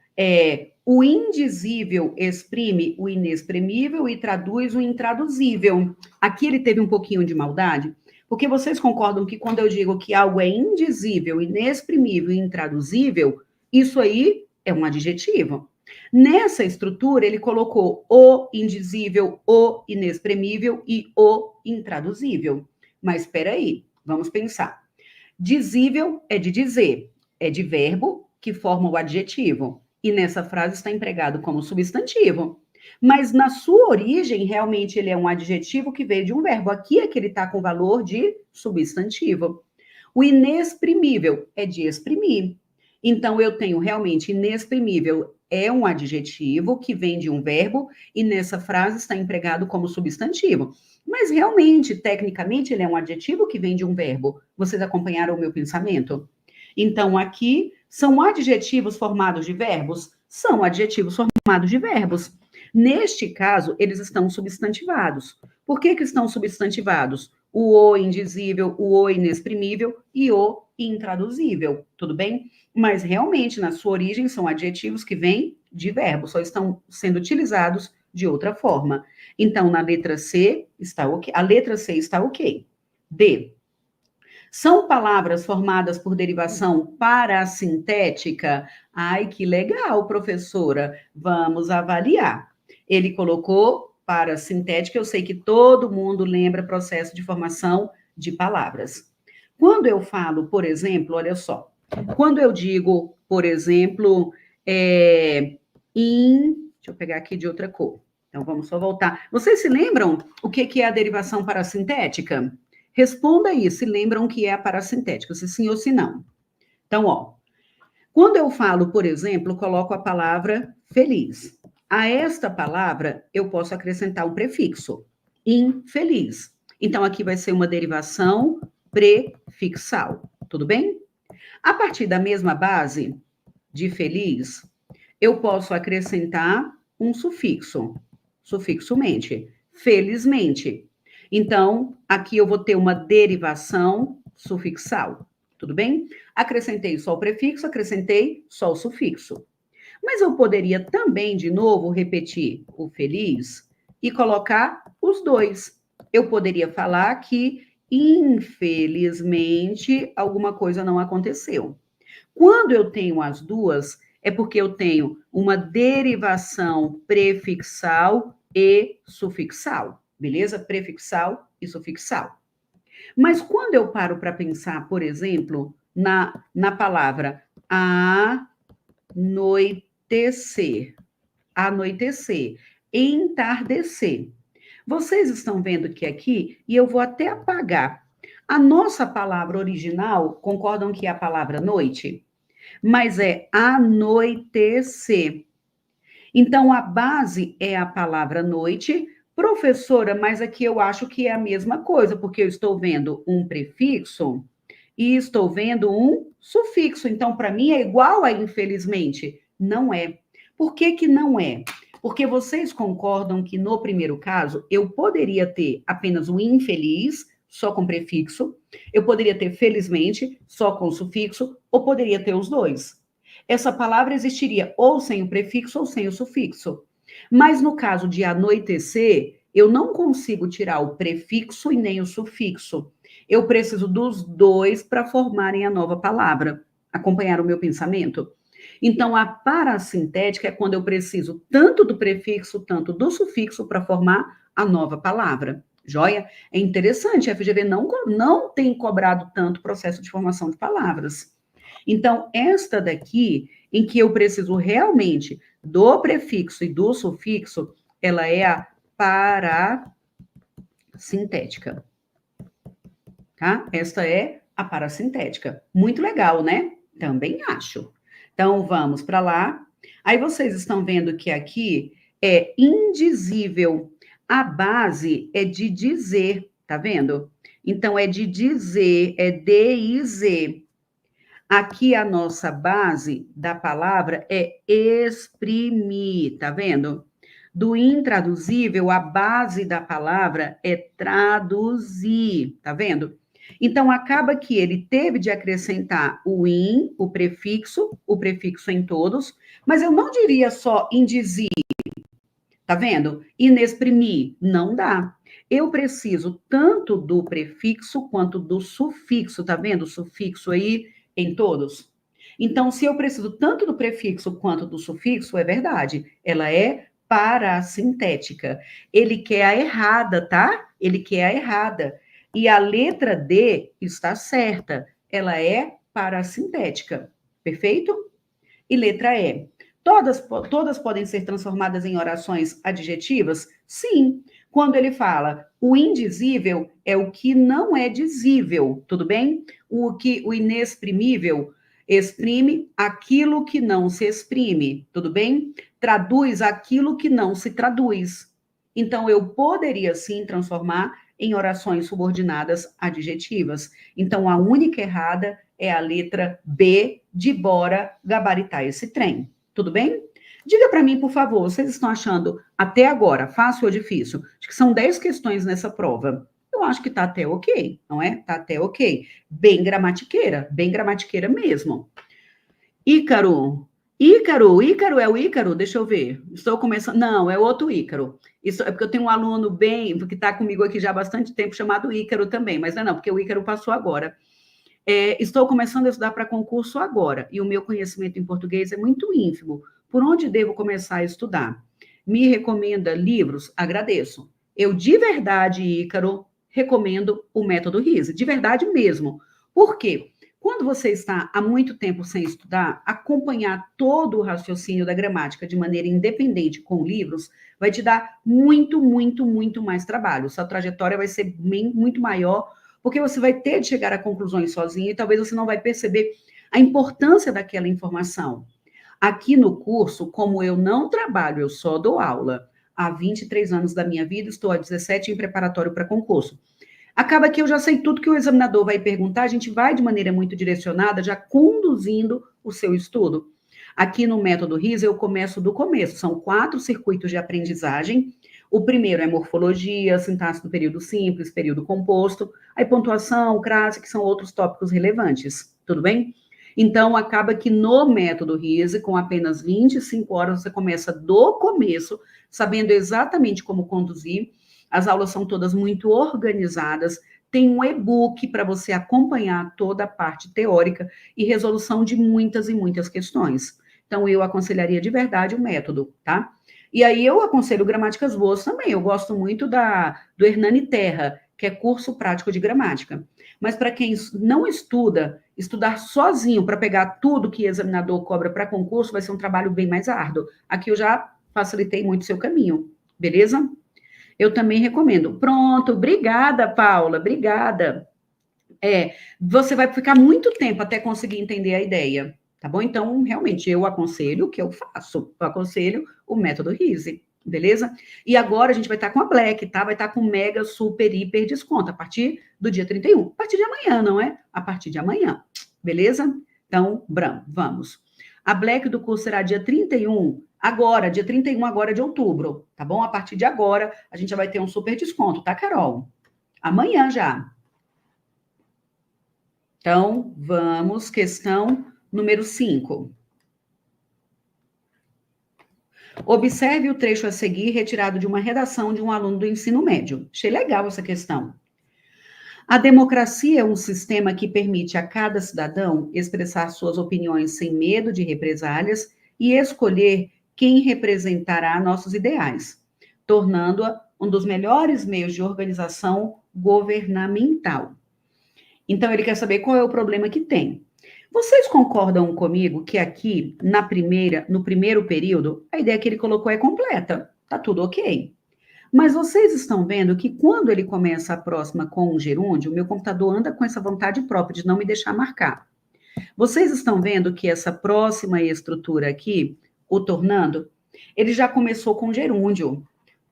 o indizível exprime o inexprimível e traduz o intraduzível. Aqui ele teve um pouquinho de maldade, porque vocês concordam que quando eu digo que algo é indizível, inexprimível e intraduzível, isso aí é um adjetivo. Nessa estrutura, ele colocou o indizível, o inexprimível e o intraduzível. Mas espera aí, vamos pensar. Dizível é de dizer, é de verbo que forma o adjetivo. E nessa frase está empregado como substantivo. Mas na sua origem, realmente, ele é um adjetivo que veio de um verbo. Aqui é que ele está com valor de substantivo. O inexprimível é de exprimir. Então, eu tenho realmente inexprimível é um adjetivo que vem de um verbo e nessa frase está empregado como substantivo. Mas realmente, tecnicamente, ele é um adjetivo que vem de um verbo. Vocês acompanharam o meu pensamento? Então, aqui, são adjetivos formados de verbos? São adjetivos formados de verbos. Neste caso, eles estão substantivados. Por que estão substantivados? O indizível, o inexprimível e o intraduzível, tudo bem? Mas realmente, na sua origem, são adjetivos que vêm de verbos, só estão sendo utilizados de outra forma. Então, na letra C está ok. A letra C está ok. D. São palavras formadas por derivação parasintética? Ai, que legal, professora. Vamos avaliar. Ele colocou parasintética, eu sei que todo mundo lembra processo de formação de palavras. Quando eu falo, por exemplo, olha só, quando eu digo, por exemplo, deixa eu pegar aqui de outra cor. Então, vamos só voltar. Vocês se lembram o que é a derivação parasintética? Responda aí, se lembram que é a parasintética, se sim ou se não. Então, ó, quando eu falo, por exemplo, coloco a palavra feliz. A esta palavra, eu posso acrescentar um prefixo, infeliz. Então, aqui vai ser uma derivação prefixal, tudo bem? A partir da mesma base de feliz, eu posso acrescentar um sufixo, sufixo mente, felizmente. Então, aqui eu vou ter uma derivação sufixal, tudo bem? Acrescentei só o prefixo, acrescentei só o sufixo. Mas eu poderia também, de novo, repetir o feliz e colocar os dois. Eu poderia falar que, infelizmente, alguma coisa não aconteceu. Quando eu tenho as duas, é porque eu tenho uma derivação prefixal e sufixal, beleza? Prefixal e sufixal. Mas quando eu paro para pensar, por exemplo, na palavra anoitecer, anoitecer, entardecer. Vocês estão vendo que aqui, e eu vou até apagar, a nossa palavra original, concordam que é a palavra noite? Mas é anoitecer. Então, a base é a palavra noite. Professora, mas aqui eu acho que é a mesma coisa, porque eu estou vendo um prefixo e estou vendo um sufixo. Então, para mim é igual a infelizmente. Não é. Por que que não é? Porque vocês concordam que no primeiro caso eu poderia ter apenas o infeliz, só com prefixo, eu poderia ter felizmente, só com sufixo, ou poderia ter os dois. Essa palavra existiria ou sem o prefixo ou sem o sufixo. Mas no caso de anoitecer, eu não consigo tirar o prefixo e nem o sufixo. Eu preciso dos dois para formarem a nova palavra. Acompanhar o meu pensamento? Então, a parasintética é quando eu preciso tanto do prefixo, tanto do sufixo para formar a nova palavra. Joia? É interessante, a FGV não tem cobrado tanto o processo de formação de palavras. Então, esta daqui, em que eu preciso realmente do prefixo e do sufixo, ela é a parasintética. Tá? Esta é a parasintética. Muito legal, né? Também acho. Então, vamos para lá. Aí vocês estão vendo que aqui é indizível. A base é de dizer, tá vendo? Então, é de dizer, é D-I-Z. Aqui a nossa base da palavra é exprimir, tá vendo? Do intraduzível, a base da palavra é traduzir, tá vendo? Então acaba que ele teve de acrescentar o in, o prefixo em todos, mas eu não diria só indizir, tá vendo? Inexprimir, não dá. Eu preciso tanto do prefixo quanto do sufixo, tá vendo? O sufixo aí em todos. Então, se eu preciso tanto do prefixo quanto do sufixo, é verdade, ela é parasintética. Ele quer a errada, tá? Ele quer a errada. E a letra D está certa, ela é parasintética. Perfeito? E letra E. Todas podem ser transformadas em orações adjetivas? Sim. Quando ele fala o indizível é o que não é dizível, tudo bem? O inexprimível exprime aquilo que não se exprime, tudo bem? Traduz aquilo que não se traduz. Então, eu poderia sim transformar em orações subordinadas adjetivas. Então, a única errada é a letra B de bora gabaritar esse trem. Tudo bem? Diga para mim, por favor, vocês estão achando até agora fácil ou difícil? Acho que são 10 questões nessa prova. Eu acho que está até ok, não é? Está até ok. Bem gramatiqueira mesmo. Ícaro é o Ícaro? Deixa eu ver. Estou começando. Não, é outro Ícaro. Isso é porque eu tenho um aluno bem, que está comigo aqui já há bastante tempo, chamado Ícaro também, mas não, porque o Ícaro passou agora. Estou começando a estudar para concurso agora, e o meu conhecimento em português é muito ínfimo. Por onde devo começar a estudar? Me recomenda livros? Agradeço. Eu, de verdade, Ícaro, recomendo o método RISE, de verdade mesmo. Por quê? Quando você está há muito tempo sem estudar, acompanhar todo o raciocínio da gramática de maneira independente com livros vai te dar muito mais trabalho. Sua trajetória vai ser muito maior, porque você vai ter de chegar a conclusões sozinho e talvez você não vai perceber a importância daquela informação. Aqui no curso, como eu não trabalho, eu só dou aula. Há 23 anos da minha vida, estou há 17 em preparatório para concurso. Acaba que eu já sei tudo que o examinador vai perguntar, a gente vai de maneira muito direcionada, já conduzindo o seu estudo. Aqui no método RISA, eu começo do começo, são 4 circuitos de aprendizagem. O primeiro é morfologia, sintaxe do período simples, período composto, aí pontuação, crase, que são outros tópicos relevantes, tudo bem? Então, acaba que no método RISE, com apenas 25 horas, você começa do começo, sabendo exatamente como conduzir. As aulas são todas muito organizadas, tem um e-book para você acompanhar toda a parte teórica e resolução de muitas e muitas questões. Então, eu aconselharia de verdade o método, tá? E aí, eu aconselho Gramáticas Boas também. Eu gosto muito do Hernani Terra, que é curso prático de gramática. Mas para quem não estuda, estudar sozinho para pegar tudo que o examinador cobra para concurso vai ser um trabalho bem mais árduo. Aqui eu já facilitei muito o seu caminho, beleza? Eu também recomendo. Pronto, obrigada, Paula, obrigada. Você vai ficar muito tempo até conseguir entender a ideia, tá bom? Então, realmente, eu aconselho o que eu faço. Eu aconselho o método RISE, beleza? E agora a gente vai estar com a Black, tá? Vai estar com mega, super, hiper desconto a partir do dia 31. A partir de amanhã, não é? A partir de amanhã, beleza? Então, vamos. A Black do curso será dia 31, agora, dia 31 agora de outubro, tá bom? A partir de agora, a gente já vai ter um super desconto, tá, Carol? Amanhã já. Então, vamos, questão número 5. Observe o trecho a seguir, retirado de uma redação de um aluno do ensino médio. Achei legal essa questão. A democracia é um sistema que permite a cada cidadão expressar suas opiniões sem medo de represálias e escolher quem representará nossos ideais, tornando-a um dos melhores meios de organização governamental. Então, ele quer saber qual é o problema que tem. Vocês concordam comigo que aqui, no primeiro período, a ideia que ele colocou é completa, tá tudo ok. Mas vocês estão vendo que quando ele começa a próxima com o gerúndio, o meu computador anda com essa vontade própria de não me deixar marcar. Vocês estão vendo que essa próxima estrutura aqui, o tornando, ele já começou com gerúndio.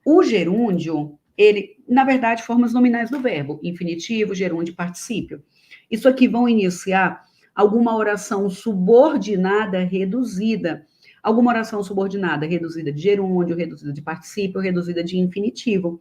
O gerúndio, ele, na verdade, formas nominais do verbo, infinitivo, gerúndio e particípio. Isso aqui vão iniciar alguma oração subordinada reduzida. Alguma oração subordinada reduzida de gerúndio, reduzida de particípio, reduzida de infinitivo.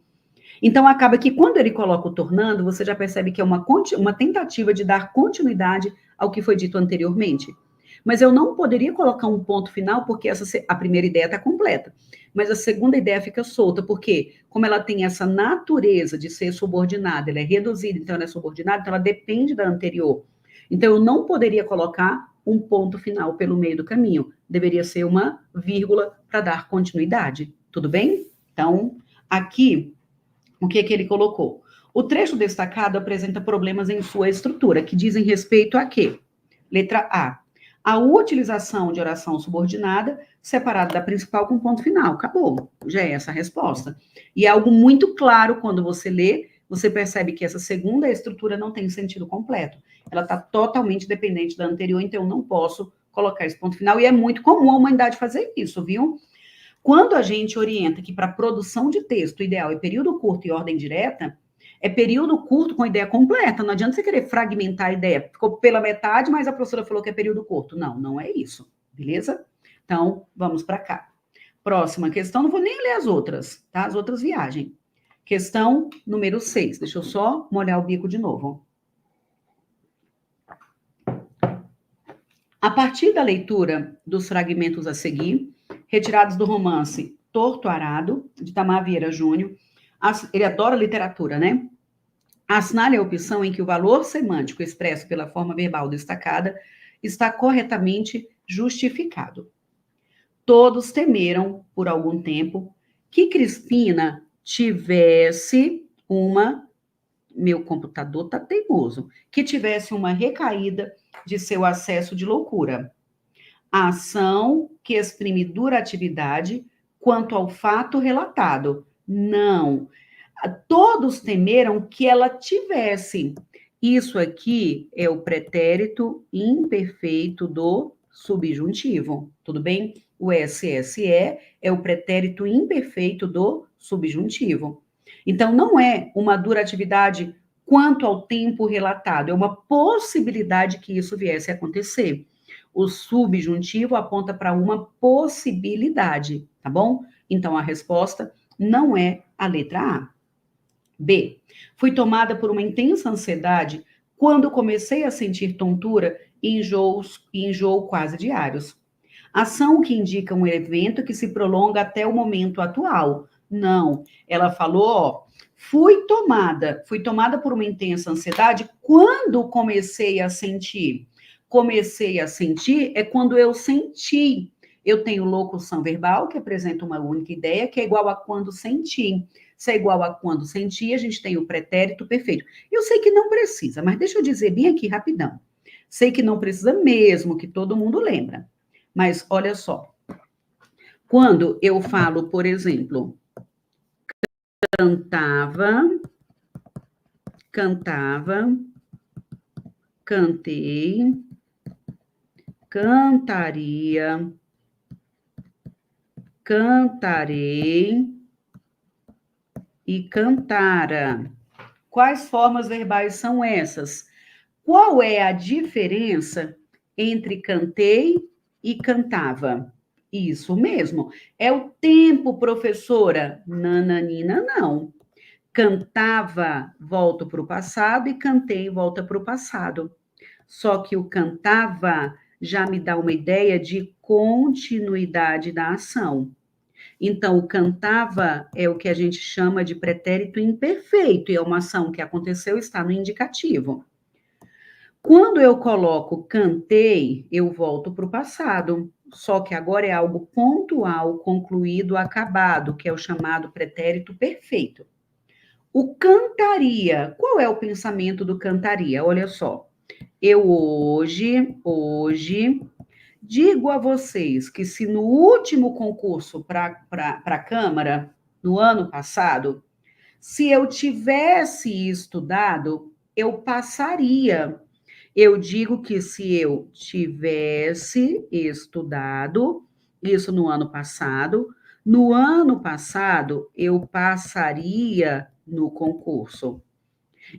Então, acaba que quando ele coloca o tornando, você já percebe que é uma tentativa de dar continuidade ao que foi dito anteriormente. Mas eu não poderia colocar um ponto final, porque a primeira ideia está completa. Mas a segunda ideia fica solta, porque como ela tem essa natureza de ser subordinada, ela é reduzida, então ela é subordinada, então ela depende da anterior. Então, eu não poderia colocar um ponto final pelo meio do caminho. Deveria ser uma vírgula para dar continuidade. Tudo bem? Então, aqui, o que ele colocou? O trecho destacado apresenta problemas em sua estrutura, que dizem respeito a quê? Letra A. A utilização de oração subordinada separada da principal com ponto final. Acabou. Já é essa a resposta. E é algo muito claro quando você lê, você percebe que essa segunda estrutura não tem sentido completo. Ela está totalmente dependente da anterior, então eu não posso colocar esse ponto final. E é muito comum a humanidade fazer isso, viu? Quando a gente orienta que para produção de texto o ideal é período curto e ordem direta, é período curto com ideia completa. Não adianta você querer fragmentar a ideia. Ficou pela metade, mas a professora falou que é período curto. Não, não é isso. Beleza? Então, vamos para cá. Próxima questão, não vou nem ler as outras, tá? As outras viagem. Questão número 6. Deixa eu só molhar o bico de novo. A partir da leitura dos fragmentos a seguir, retirados do romance Torto Arado, de Tamar Vieira Júnior, ele adora literatura, né? Assinale a opção em que o valor semântico expresso pela forma verbal destacada está corretamente justificado. Todos temeram, por algum tempo, que Crispina tivesse meu computador tá teimoso, que tivesse uma recaída de seu acesso de loucura. A ação que exprime duratividade quanto ao fato relatado. Não. Todos temeram que ela tivesse. Isso aqui é o pretérito imperfeito do subjuntivo. Tudo bem? O SSE é o pretérito imperfeito do subjuntivo. Então, não é uma duratividade quanto ao tempo relatado, é uma possibilidade que isso viesse a acontecer. O subjuntivo aponta para uma possibilidade, tá bom? Então, a resposta não é a letra A. B. Fui tomada por uma intensa ansiedade quando comecei a sentir tontura e enjoo quase diários. Ação que indica um evento que se prolonga até o momento atual. Não. Ela falou, ó, fui tomada por uma intensa ansiedade quando comecei a sentir. Comecei a sentir é quando eu senti. Eu tenho locução verbal, que apresenta uma única ideia, que é igual a quando senti. Se é igual a quando senti, a gente tem o pretérito perfeito. Eu sei que não precisa, mas deixa eu dizer bem aqui rapidão. Sei que não precisa mesmo, que todo mundo lembra. Mas olha só. Quando eu falo, por exemplo, cantava, cantei, cantaria, cantarei e cantara. Quais formas verbais são essas? Qual é a diferença entre cantei e cantava? Isso mesmo. É o tempo, professora. Nananina, não. Cantava, volto para o passado, e cantei, volta para o passado. Só que o cantava já me dá uma ideia de continuidade da ação. Então, o cantava é o que a gente chama de pretérito imperfeito, e é uma ação que aconteceu, está no indicativo. Quando eu coloco cantei, eu volto para o passado, só que agora é algo pontual, concluído, acabado, que é o chamado pretérito perfeito. O cantaria, qual é o pensamento do cantaria? Olha só, eu hoje, digo a vocês que se no último concurso para a Câmara, no ano passado, se eu tivesse estudado, eu passaria. Eu digo que se eu tivesse estudado, isso no ano passado eu passaria no concurso.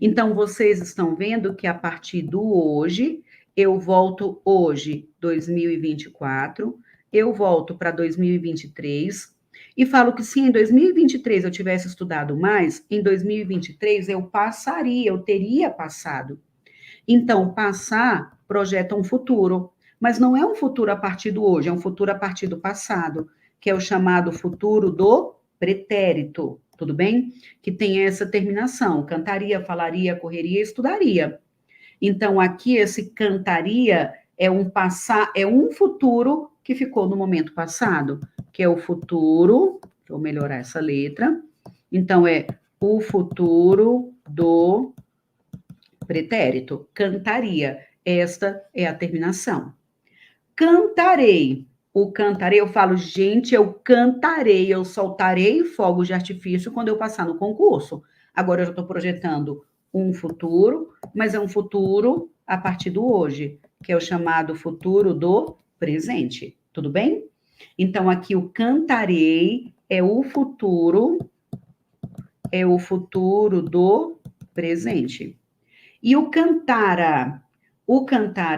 Então, vocês estão vendo que a partir do hoje, eu volto hoje, 2024, eu volto para 2023 e falo que se em 2023 eu tivesse estudado mais, em 2023 eu passaria, eu teria passado. Então, passar projeta um futuro, mas não é um futuro a partir do hoje, é um futuro a partir do passado, que é o chamado futuro do pretérito, tudo bem? Que tem essa terminação, cantaria, falaria, correria, estudaria. Então, aqui esse cantaria é um futuro que ficou no momento passado, que é o futuro, vou melhorar essa letra. Então, é o futuro do pretérito, cantaria. Esta é a terminação. Cantarei. O cantarei, eu falo, gente, eu cantarei, eu soltarei fogos de artifício quando eu passar no concurso. Agora eu já estou projetando um futuro, mas é um futuro a partir do hoje, que é o chamado futuro do presente. Tudo bem? Então, aqui o cantarei é o futuro do presente. E o cantara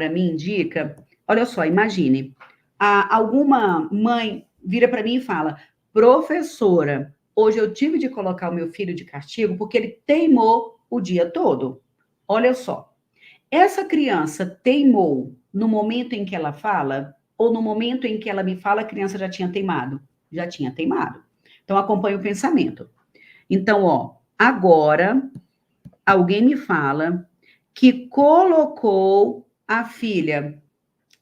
me indica, olha só, imagine, alguma mãe vira para mim e fala, professora, hoje eu tive de colocar o meu filho de castigo porque ele teimou o dia todo. Olha só, essa criança teimou no momento em que ela fala, ou no momento em que ela me fala, a criança já tinha teimado? Já tinha teimado. Então, acompanhe o pensamento. Então, ó, agora, alguém me fala que colocou a filha.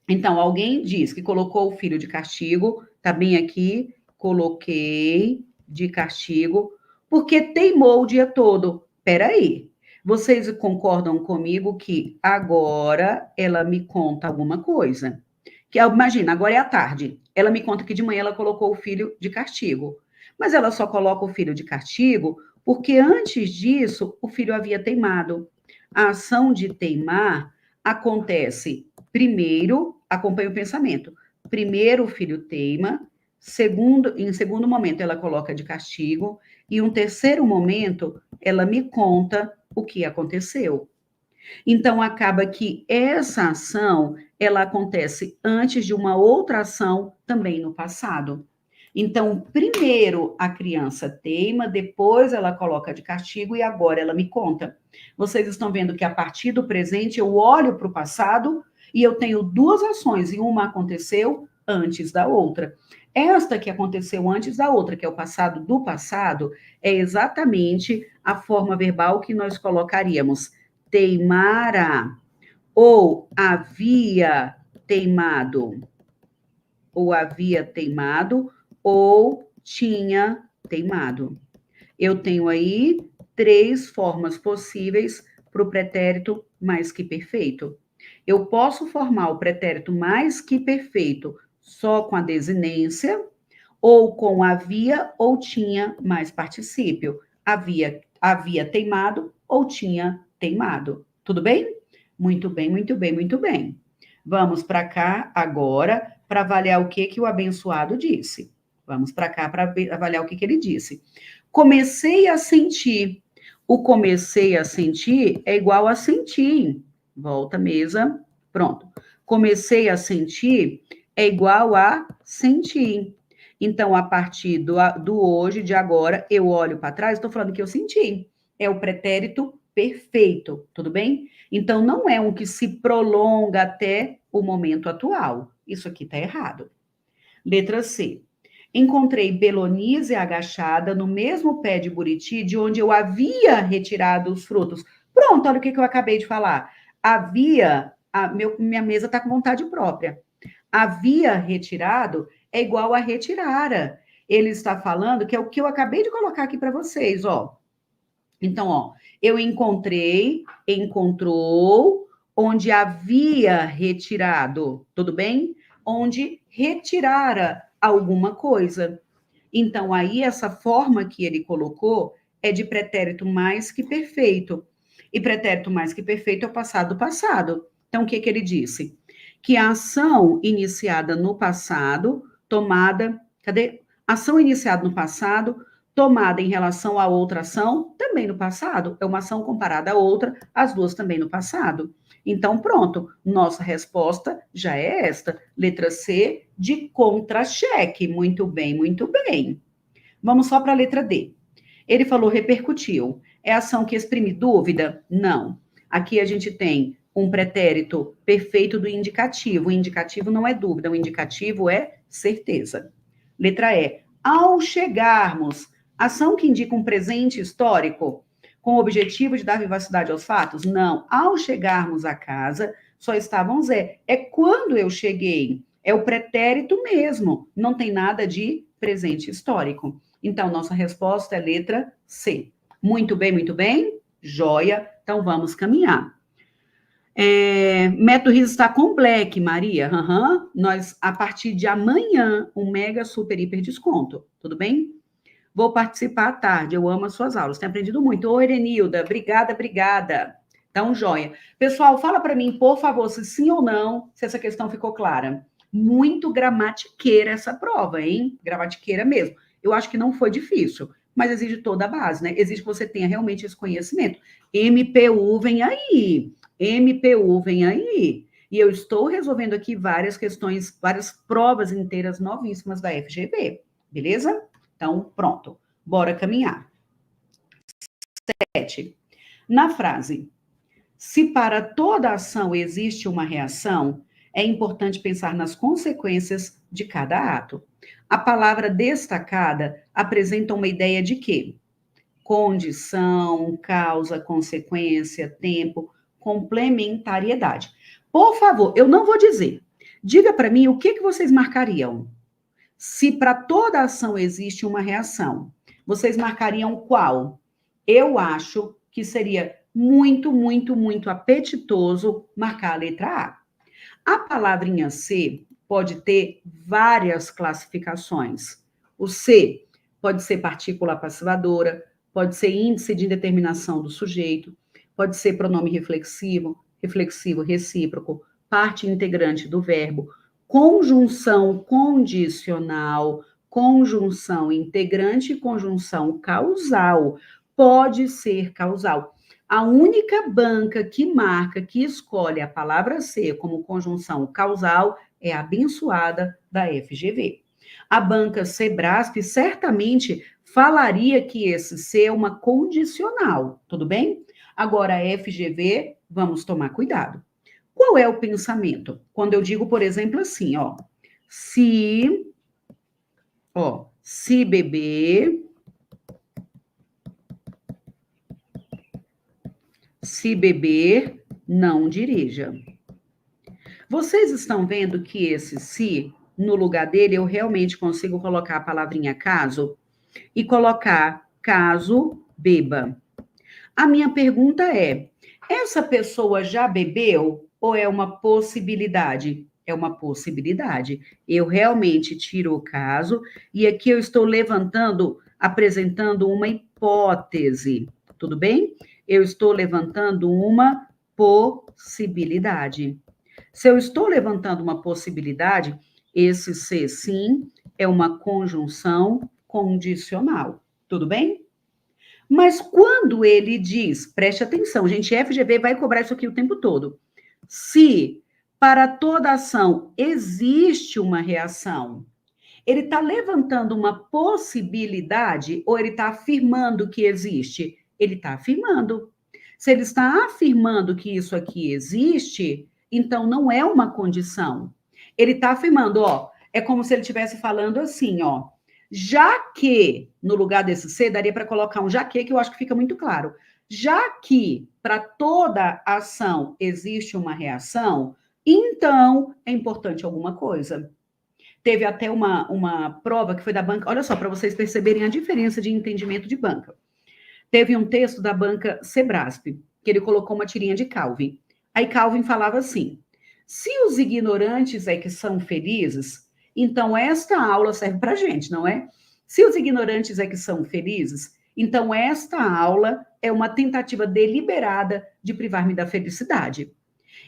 Então, alguém diz que colocou o filho de castigo, tá bem aqui, coloquei de castigo, porque teimou o dia todo. Peraí, vocês concordam comigo que agora ela me conta alguma coisa? Que imagina, agora é à tarde. Ela me conta que de manhã ela colocou o filho de castigo. Mas ela só coloca o filho de castigo porque antes disso o filho havia teimado. A ação de teimar acontece primeiro, acompanha o pensamento. Primeiro o filho teima, em segundo momento ela coloca de castigo, e um terceiro momento ela me conta o que aconteceu. Então acaba que essa ação ela acontece antes de uma outra ação também no passado. Então, primeiro a criança teima, depois ela coloca de castigo e agora ela me conta. Vocês estão vendo que a partir do presente eu olho para o passado e eu tenho duas ações e uma aconteceu antes da outra. Esta que aconteceu antes da outra, que é o passado do passado, é exatamente a forma verbal que nós colocaríamos teimara, ou havia teimado, ou havia teimado, ou tinha teimado. Eu tenho aí 3 formas possíveis para o pretérito mais que perfeito. Eu posso formar o pretérito mais que perfeito só com a desinência, ou com havia ou tinha mais particípio. Havia teimado ou tinha teimado. Tudo bem? Muito bem, muito bem, muito bem. Vamos para cá agora para avaliar o que o abençoado disse. Vamos para cá para avaliar o que ele disse. Comecei a sentir. O comecei a sentir é igual a sentir. Volta a mesa. Pronto. Comecei a sentir é igual a sentir. Então, a partir do hoje, de agora, eu olho para trás, estou falando que eu senti. É o pretérito perfeito, tudo bem? Então, não é um que se prolonga até o momento atual. Isso aqui está errado. Letra C. Encontrei Belonise agachada no mesmo pé de buriti de onde eu havia retirado os frutos. Pronto, olha o que eu acabei de falar. Minha mesa está com vontade própria. Havia retirado é igual a retirara. Ele está falando que é o que eu acabei de colocar aqui para vocês, ó. Então, ó, eu encontrei, encontrou, onde havia retirado, tudo bem? Onde retirara alguma coisa. Então, aí, essa forma que ele colocou é de pretérito mais que perfeito. E pretérito mais que perfeito é o passado do passado. Então, o que ele disse? Que a ação iniciada no passado, tomada. Cadê? Ação iniciada no passado, tomada em relação a outra ação, também no passado. É uma ação comparada a outra, as duas também no passado. Então, pronto, nossa resposta já é esta. Letra C, de contra-cheque. Muito bem, muito bem. Vamos só para a letra D. Ele falou repercutiu. É ação que exprime dúvida? Não. Aqui a gente tem um pretérito perfeito do indicativo. O indicativo não é dúvida, o indicativo é certeza. Letra E. Ao chegarmos, ação que indica um presente histórico com o objetivo de dar vivacidade aos fatos? Não. Ao chegarmos à casa, só estavam Zé. É quando eu cheguei. É o pretérito mesmo. Não tem nada de presente histórico. Então, nossa resposta é letra C. Muito bem, muito bem. Joia. Então, vamos caminhar. Método RIS está com Black, Maria. Nós, a partir de amanhã, um mega, super, hiper desconto. Tudo bem? Vou participar à tarde. Eu amo as suas aulas. Tenho aprendido muito. Ô, Erenilda, obrigada, obrigada. Então, joia. Pessoal, fala para mim, por favor, se sim ou não, se essa questão ficou clara. Muito gramatiqueira essa prova, hein? Gramatiqueira mesmo. Eu acho que não foi difícil, mas exige toda a base, né? Exige que você tenha realmente esse conhecimento. MPU vem aí. MPU vem aí. E eu estou resolvendo aqui várias questões, várias provas inteiras novíssimas da FGV. Beleza? Então, pronto. Bora caminhar. 7. Na frase, se para toda ação existe uma reação, é importante pensar nas consequências de cada ato. A palavra destacada apresenta uma ideia de quê? Condição, causa, consequência, tempo, complementariedade. Por favor, eu não vou dizer. Diga para mim o que vocês marcariam. Se para toda ação existe uma reação, vocês marcariam qual? Eu acho que seria muito, muito, muito apetitoso marcar a letra A. A palavrinha C pode ter várias classificações. O C pode ser partícula passivadora, pode ser índice de indeterminação do sujeito, pode ser pronome reflexivo, reflexivo recíproco, parte integrante do verbo, conjunção condicional, conjunção integrante e conjunção causal. Pode ser causal. A única banca que marca, que escolhe a palavra C como conjunção causal é a abençoada da FGV. A banca Sebrasp certamente falaria que esse C é uma condicional, tudo bem? Agora, a FGV, vamos tomar cuidado. Qual é o pensamento? Quando eu digo, por exemplo, assim, ó, se Ó, se beber, não dirija. Vocês estão vendo que esse se, no lugar dele, eu realmente consigo colocar a palavrinha caso e colocar caso beba. A minha pergunta é: essa pessoa já bebeu ou é uma possibilidade? É uma possibilidade. Eu realmente tiro o caso e aqui eu estou levantando, apresentando uma hipótese. Tudo bem? Eu estou levantando uma possibilidade. Se eu estou levantando uma possibilidade, esse ser sim é uma conjunção condicional. Tudo bem? Mas quando ele diz, preste atenção, gente, FGV vai cobrar isso aqui o tempo todo. Se para toda ação existe uma reação, ele está levantando uma possibilidade ou ele está afirmando que existe? Ele está afirmando. Se ele está afirmando que isso aqui existe, então não é uma condição. Ele está afirmando, ó, é como se ele estivesse falando assim, ó. Já que, no lugar desse ser, daria para colocar um já que eu acho que fica muito claro. Já que para toda ação existe uma reação, então é importante alguma coisa. Teve até uma prova que foi da banca, olha só, para vocês perceberem a diferença de entendimento de banca. Teve um texto da banca Sebrasp, que ele colocou uma tirinha de Calvin. Aí Calvin falava assim: se os ignorantes é que são felizes, então esta aula serve para a gente, não é? Se os ignorantes é que são felizes, então esta aula é uma tentativa deliberada de privar-me da felicidade.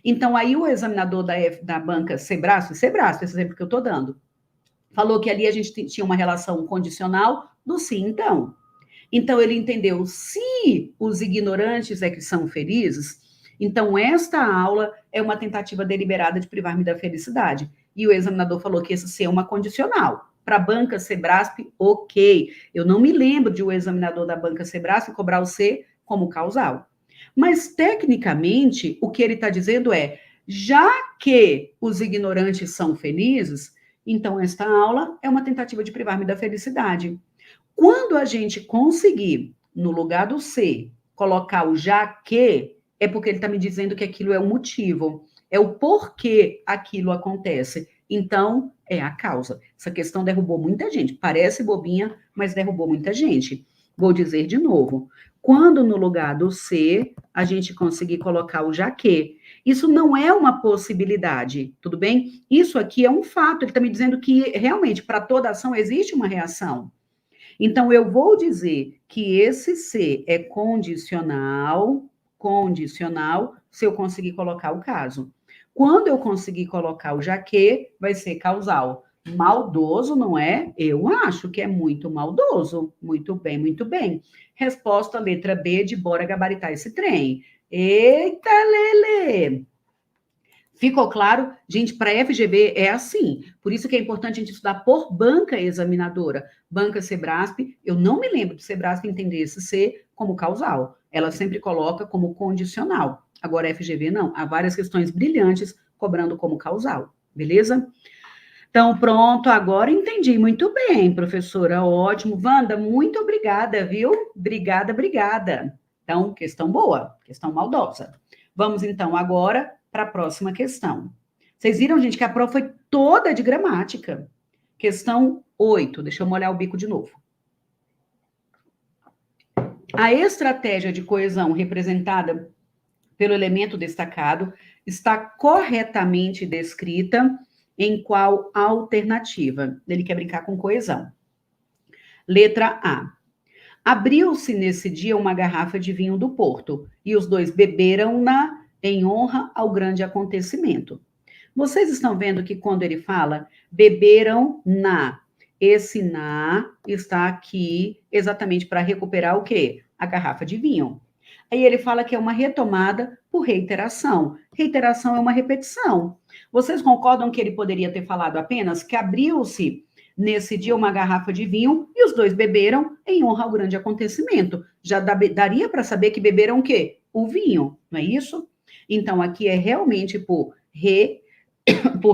Então aí o examinador da banca Sebrasp, esse exemplo que eu estou dando, falou que ali a gente tinha uma relação condicional do sim, então. Então, ele entendeu, se os ignorantes é que são felizes, então esta aula é uma tentativa deliberada de privar-me da felicidade. E o examinador falou que esse C é uma condicional. Para a banca Sebrasp, ok. Eu não me lembro de o examinador da banca Sebrasp cobrar o C como causal. Mas, tecnicamente, o que ele está dizendo é, já que os ignorantes são felizes, então esta aula é uma tentativa de privar-me da felicidade. Quando a gente conseguir, no lugar do ser, colocar o já que, é porque ele está me dizendo que aquilo é o motivo, é o porquê aquilo acontece. Então, é a causa. Essa questão derrubou muita gente. Parece bobinha, mas derrubou muita gente. Vou dizer de novo. Quando no lugar do ser, a gente conseguir colocar o já que, isso não é uma possibilidade, tudo bem? Isso aqui é um fato. Ele está me dizendo que realmente para toda ação existe uma reação. Então, eu vou dizer que esse ser é condicional, se eu conseguir colocar o caso. Quando eu conseguir colocar o já que, vai ser causal. Maldoso, não é? Eu acho que é muito maldoso. Muito bem, muito bem. Resposta letra B de bora gabaritar esse trem. Eita, Lele! Ficou claro? Gente, para FGV é assim. Por isso que é importante a gente estudar por banca examinadora. Banca Sebrasp, eu não me lembro de Sebrasp entender esse C como causal. Ela sempre coloca como condicional. Agora, FGV não. Há várias questões brilhantes cobrando como causal. Beleza? Então, pronto, agora entendi muito bem, professora. Ótimo. Wanda, muito obrigada, viu? Obrigada, obrigada. Então, questão boa, questão maldosa. Vamos, então, agora para a próxima questão. Vocês viram, gente, que a prova foi toda de gramática. Questão 8. Deixa eu molhar o bico de novo. A estratégia de coesão representada pelo elemento destacado está corretamente descrita em qual alternativa? Ele quer brincar com coesão. Letra A. Abriu-se nesse dia uma garrafa de vinho do Porto e os dois beberam-na em honra ao grande acontecimento. Vocês estão vendo que quando ele fala beberam na, esse na está aqui exatamente para recuperar o quê? A garrafa de vinho. Aí ele fala que é uma retomada por reiteração. Reiteração é uma repetição. Vocês concordam que ele poderia ter falado apenas que abriu-se nesse dia uma garrafa de vinho e os dois beberam em honra ao grande acontecimento? Já daria para saber que beberam o quê? O vinho, não é isso? Então, aqui é realmente por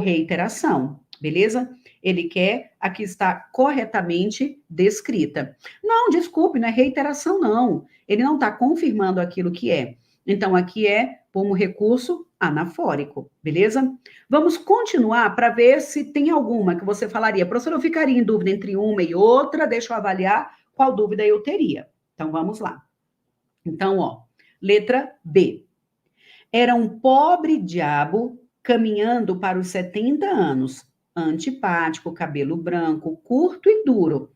reiteração, beleza? Ele quer a que está corretamente descrita. Não, desculpe, não é reiteração, não. Ele não está confirmando aquilo que é. Então, aqui é como recurso anafórico, beleza? Vamos continuar para ver se tem alguma que você falaria. Professor, eu ficaria em dúvida entre uma e outra, deixa eu avaliar qual dúvida eu teria. Então, vamos lá. Então, ó, letra B. Era um pobre diabo caminhando para os 70 anos, antipático, cabelo branco, curto e duro,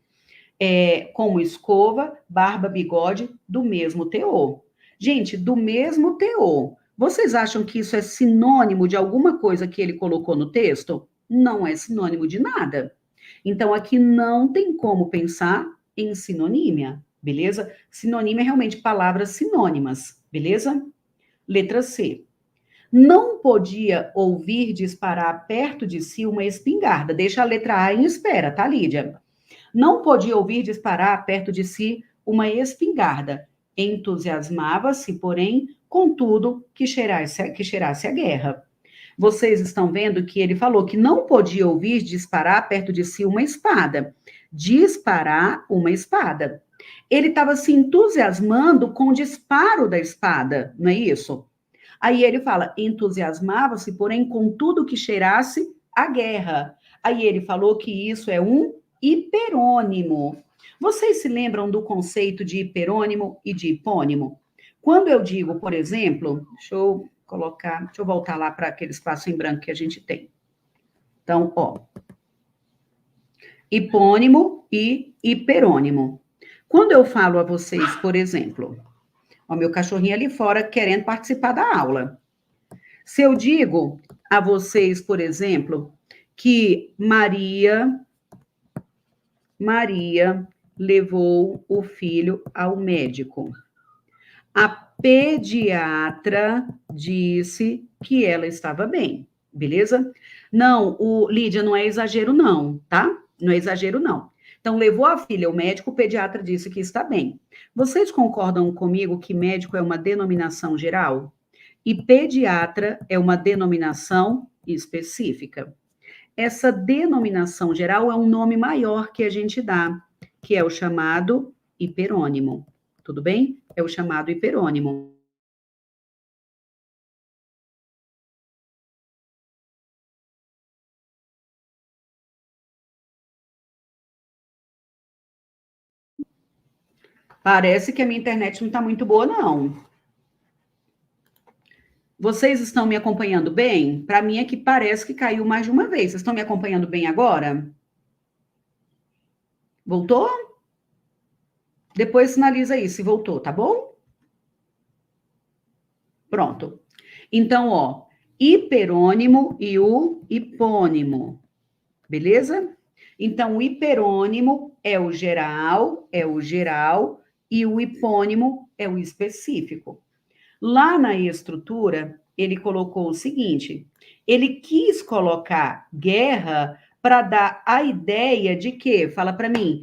como escova, barba, bigode, do mesmo teor. Gente, do mesmo teor. Vocês acham que isso é sinônimo de alguma coisa que ele colocou no texto? Não é sinônimo de nada. Então, aqui não tem como pensar em sinonímia, beleza? Sinonímia é realmente palavras sinônimas, beleza? Letra C. Não podia ouvir disparar perto de si uma espingarda. Deixa a letra A em espera, tá, Lídia? Não podia ouvir disparar perto de si uma espingarda. Entusiasmava-se, porém, com tudo que cheirasse a guerra. Vocês estão vendo que ele falou que não podia ouvir disparar perto de si uma espada. Disparar uma espada. Ele estava se entusiasmando com o disparo da espada, não é isso? Aí ele fala, entusiasmava-se, porém, com tudo que cheirasse a guerra. Aí ele falou que isso é um hiperônimo. Vocês se lembram do conceito de hiperônimo e de hipônimo? Quando eu digo, por exemplo, deixa eu voltar lá para aquele espaço em branco que a gente tem. Então, ó, hipônimo e hiperônimo. Quando eu falo a vocês, por exemplo, ó, meu cachorrinho ali fora querendo participar da aula. Se eu digo a vocês, por exemplo, que Maria levou o filho ao médico. A pediatra disse que ela estava bem, beleza? Não, Lídia, não é exagero não, tá? Não é exagero não. Então, levou a filha ao médico, o pediatra disse que está bem. Vocês concordam comigo que médico é uma denominação geral? E pediatra é uma denominação específica. Essa denominação geral é um nome maior que a gente dá, que é o chamado hiperônimo. Tudo bem? É o chamado hiperônimo. Parece que a minha internet não está muito boa, não. Vocês estão me acompanhando bem? Para mim é que parece que caiu mais de uma vez. Vocês estão me acompanhando bem agora? Voltou? Depois sinaliza aí se voltou, tá bom? Pronto. Então, ó, hiperônimo e o hipônimo. Beleza? Então, o hiperônimo é o geral, e o hipônimo é o específico. Lá na estrutura, ele colocou o seguinte: ele quis colocar guerra para dar a ideia de que, fala para mim,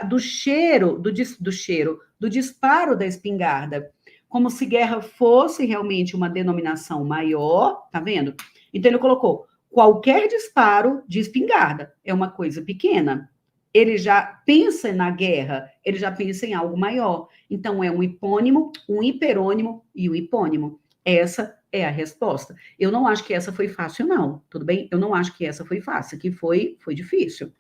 do cheiro, do disparo da espingarda, como se guerra fosse realmente uma denominação maior, tá vendo? Então ele colocou qualquer disparo de espingarda é uma coisa pequena. Ele já pensa na guerra, ele já pensa em algo maior. Então, é um hipônimo, um hiperônimo e um hipônimo. Essa é a resposta. Eu não acho que essa foi fácil, não. Tudo bem? Eu não acho que essa foi fácil, que foi difícil.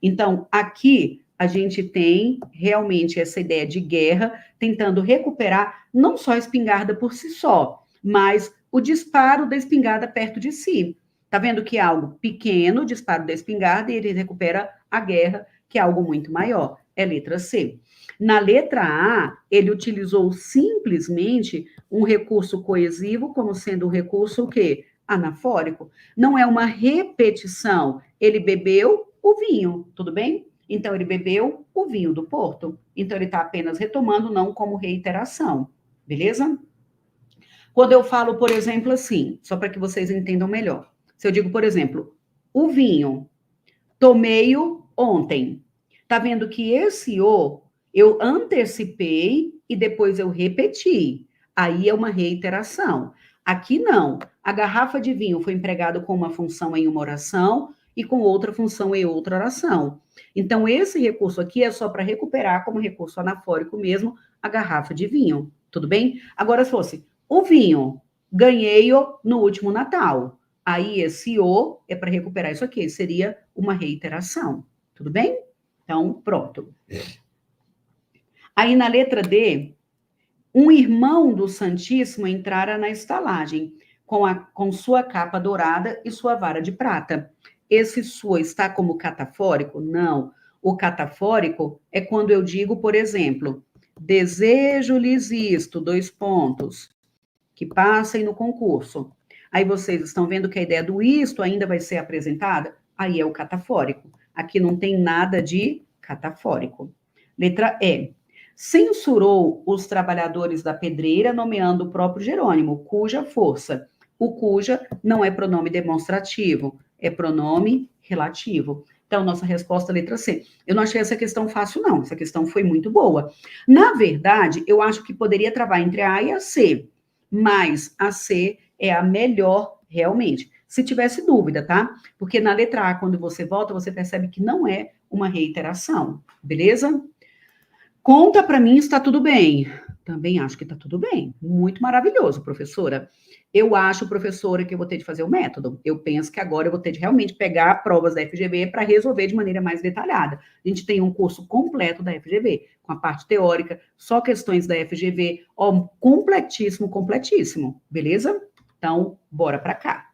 Então, aqui a gente tem realmente essa ideia de guerra, tentando recuperar não só a espingarda por si só, mas o disparo da espingarda perto de si. Tá vendo que é algo pequeno, o disparo da espingarda, e ele recupera a guerra, que é algo muito maior. É letra C. Na letra A, ele utilizou simplesmente um recurso coesivo como sendo um recurso o quê? Anafórico. Não é uma repetição. Ele bebeu o vinho, tudo bem? Então, ele bebeu o vinho do Porto. Então, ele está apenas retomando, não como reiteração. Beleza? Quando eu falo, por exemplo, assim, só para que vocês entendam melhor. Se eu digo, por exemplo, o vinho, tomei-o ontem. Tá vendo que esse o eu antecipei e depois eu repeti. Aí é uma reiteração. Aqui não. A garrafa de vinho foi empregada com uma função em uma oração e com outra função em outra oração. Então, esse recurso aqui é só para recuperar como recurso anafórico mesmo a garrafa de vinho, tudo bem? Agora, se fosse o vinho, ganhei-o no último Natal. Aí, esse o é para recuperar isso aqui, seria uma reiteração, tudo bem? Então, pronto. Aí, na letra D, um irmão do Santíssimo entrara na estalagem, com sua capa dourada e sua vara de prata. Esse sua está como catafórico? Não. O catafórico é quando eu digo, por exemplo, desejo-lhes isto, dois pontos, que passem no concurso. Aí vocês estão vendo que a ideia do isto ainda vai ser apresentada? Aí é o catafórico. Aqui não tem nada de catafórico. Letra E. Censurou os trabalhadores da pedreira, nomeando o próprio Jerônimo, cuja força. O cuja não é pronome demonstrativo, é pronome relativo. Então, nossa resposta é letra C. Eu não achei essa questão fácil, não. Essa questão foi muito boa. Na verdade, eu acho que poderia travar entre a A e a C, mas a C é a melhor realmente. Se tivesse dúvida, tá? Porque na letra A, quando você volta, você percebe que não é uma reiteração, beleza? Conta para mim se está tudo bem. Também acho que está tudo bem. Muito maravilhoso, professora. Eu acho, professora, que eu vou ter de fazer o método. Eu penso que agora eu vou ter de realmente pegar provas da FGV para resolver de maneira mais detalhada. A gente tem um curso completo da FGV, com a parte teórica, só questões da FGV, ó, completíssimo, completíssimo. Beleza? Então, bora para cá.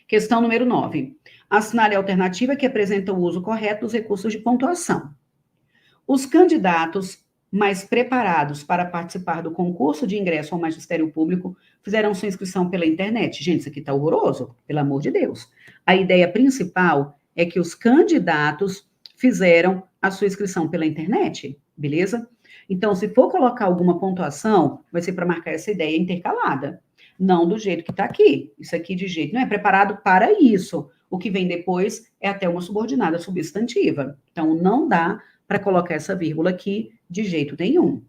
Questão número 9. Assinale a alternativa que apresenta o uso correto dos recursos de pontuação. Os candidatos mais preparados para participar do concurso de ingresso ao magistério público fizeram sua inscrição pela internet. Gente, isso aqui está horroroso, pelo amor de Deus. A ideia principal é que os candidatos fizeram a sua inscrição pela internet, beleza? Então, se for colocar alguma pontuação, vai ser para marcar essa ideia intercalada. Não do jeito que está aqui. Isso aqui de jeito não é preparado para isso. O que vem depois é até uma subordinada substantiva. Então, não dá para colocar essa vírgula aqui de jeito nenhum.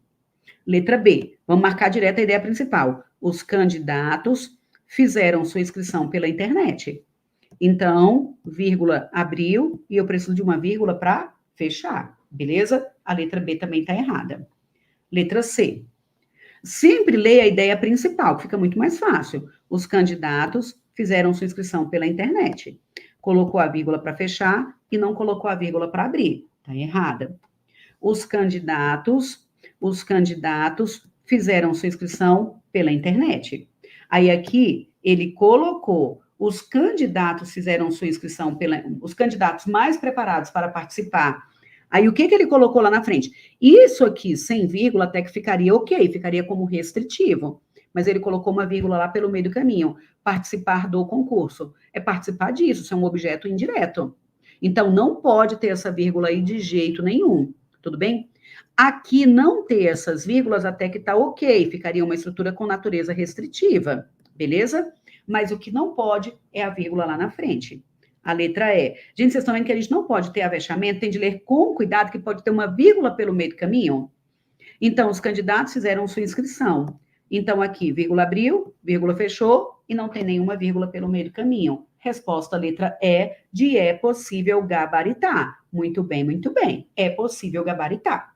Letra B. Vamos marcar direto a ideia principal. Os candidatos fizeram sua inscrição pela internet. Então, vírgula abriu e eu preciso de uma vírgula para fechar. Beleza? A letra B também está errada. Letra C. Sempre leia a ideia principal, que fica muito mais fácil. Os candidatos fizeram sua inscrição pela internet. Colocou a vírgula para fechar e não colocou a vírgula para abrir. Está errada. Os candidatos fizeram sua inscrição pela internet. Aí aqui ele colocou os candidatos fizeram sua inscrição os candidatos mais preparados para participar. Aí o que ele colocou lá na frente? Isso aqui sem vírgula até que ficaria ok, ficaria como restritivo. Mas ele colocou uma vírgula lá pelo meio do caminho. Participar do concurso. É participar disso, isso é um objeto indireto. Então, não pode ter essa vírgula aí de jeito nenhum, tudo bem? Aqui, não ter essas vírgulas até que tá ok, ficaria uma estrutura com natureza restritiva, beleza? Mas o que não pode é a vírgula lá na frente. A letra E. Gente, vocês estão vendo que a gente não pode ter avexamento, tem de ler com cuidado que pode ter uma vírgula pelo meio do caminho? Então, os candidatos fizeram sua inscrição. Então, aqui, vírgula abriu, vírgula fechou, e não tem nenhuma vírgula pelo meio do caminho. Resposta, letra E, de é possível gabaritar. Muito bem, muito bem. É possível gabaritar.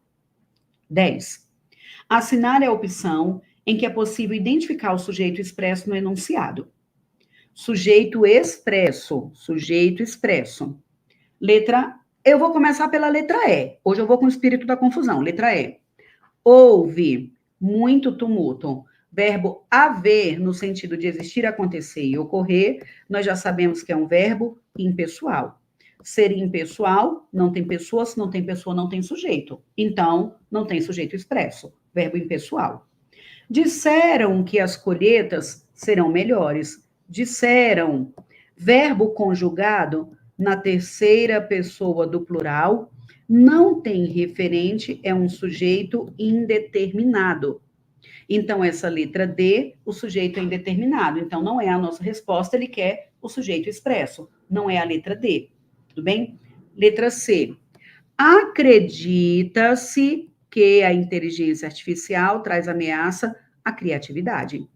10. Assinale a opção em que é possível identificar o sujeito expresso no enunciado. Sujeito expresso. Sujeito expresso. Letra... Eu vou começar pela letra E. Hoje eu vou com o espírito da confusão. Letra E. Houve muito tumulto. Verbo haver, no sentido de existir, acontecer e ocorrer, nós já sabemos que é um verbo impessoal. Ser impessoal, não tem pessoa, se não tem pessoa, não tem sujeito. Então, não tem sujeito expresso. Verbo impessoal. Disseram que as colheitas serão melhores. Disseram. Verbo conjugado na terceira pessoa do plural, não tem referente, é um sujeito indeterminado. Então, essa letra D, o sujeito é indeterminado. Então, não é a nossa resposta, ele quer o sujeito expresso. Não é a letra D. Tudo bem? Letra C. Acredita-se que a inteligência artificial traz ameaça à criatividade.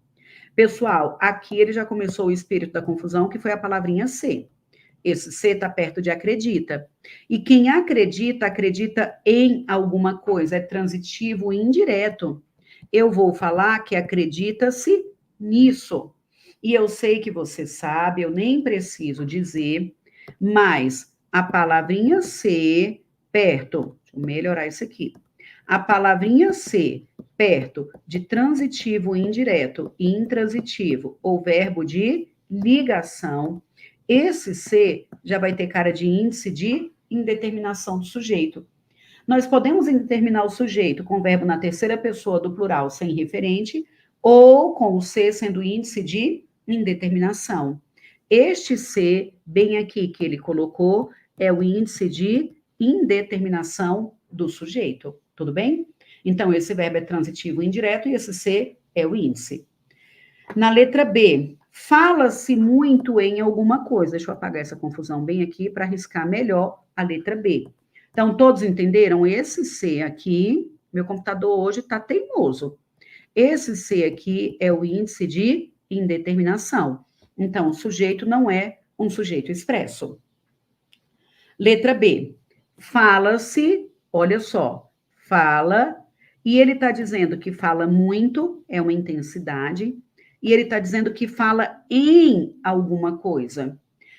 Pessoal, aqui ele já começou o espírito da confusão, que foi a palavrinha C. Esse C está perto de acredita. E quem acredita, acredita em alguma coisa, é transitivo indireto. Eu vou falar que acredita-se nisso. E eu sei que você sabe, eu nem preciso dizer, mas a palavrinha ser perto, deixa eu melhorar isso aqui. A palavrinha ser perto de transitivo indireto e intransitivo ou verbo de ligação, esse ser já vai ter cara de índice de indeterminação do sujeito. Nós podemos indeterminar o sujeito com o verbo na terceira pessoa do plural sem referente ou com o ser sendo índice de indeterminação. Este ser, bem aqui que ele colocou, é o índice de indeterminação do sujeito. Tudo bem? Então, esse verbo é transitivo indireto e esse ser é o índice. Na letra B, fala-se muito em alguma coisa. Deixa eu apagar essa confusão bem aqui para arriscar melhor a letra B. Então, todos entenderam? Esse C aqui, meu computador hoje está teimoso. Esse C aqui é o índice de indeterminação. Então, o sujeito não é um sujeito expresso. Letra B. Fala-se, olha só, fala, e ele está dizendo que fala muito, é uma intensidade, e ele está dizendo que fala em alguma coisa.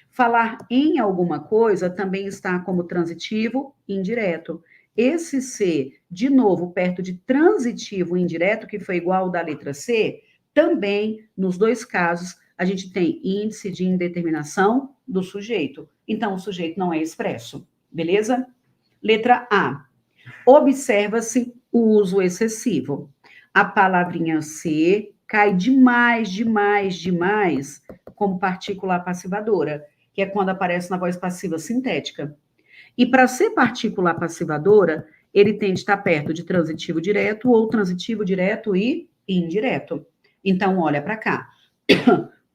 Falar em alguma coisa também está como transitivo indireto. Esse C, de novo, perto de transitivo indireto, que foi igual ao da letra C, também, nos dois casos, a gente tem índice de indeterminação do sujeito. Então, o sujeito não é expresso, beleza? Letra A. Observa-se o uso excessivo. A palavrinha ser cai demais, demais, demais como partícula passivadora, que é quando aparece na voz passiva sintética. E para ser partícula passivadora, ele tem de estar perto de transitivo direto ou transitivo direto e indireto. Então, olha para cá.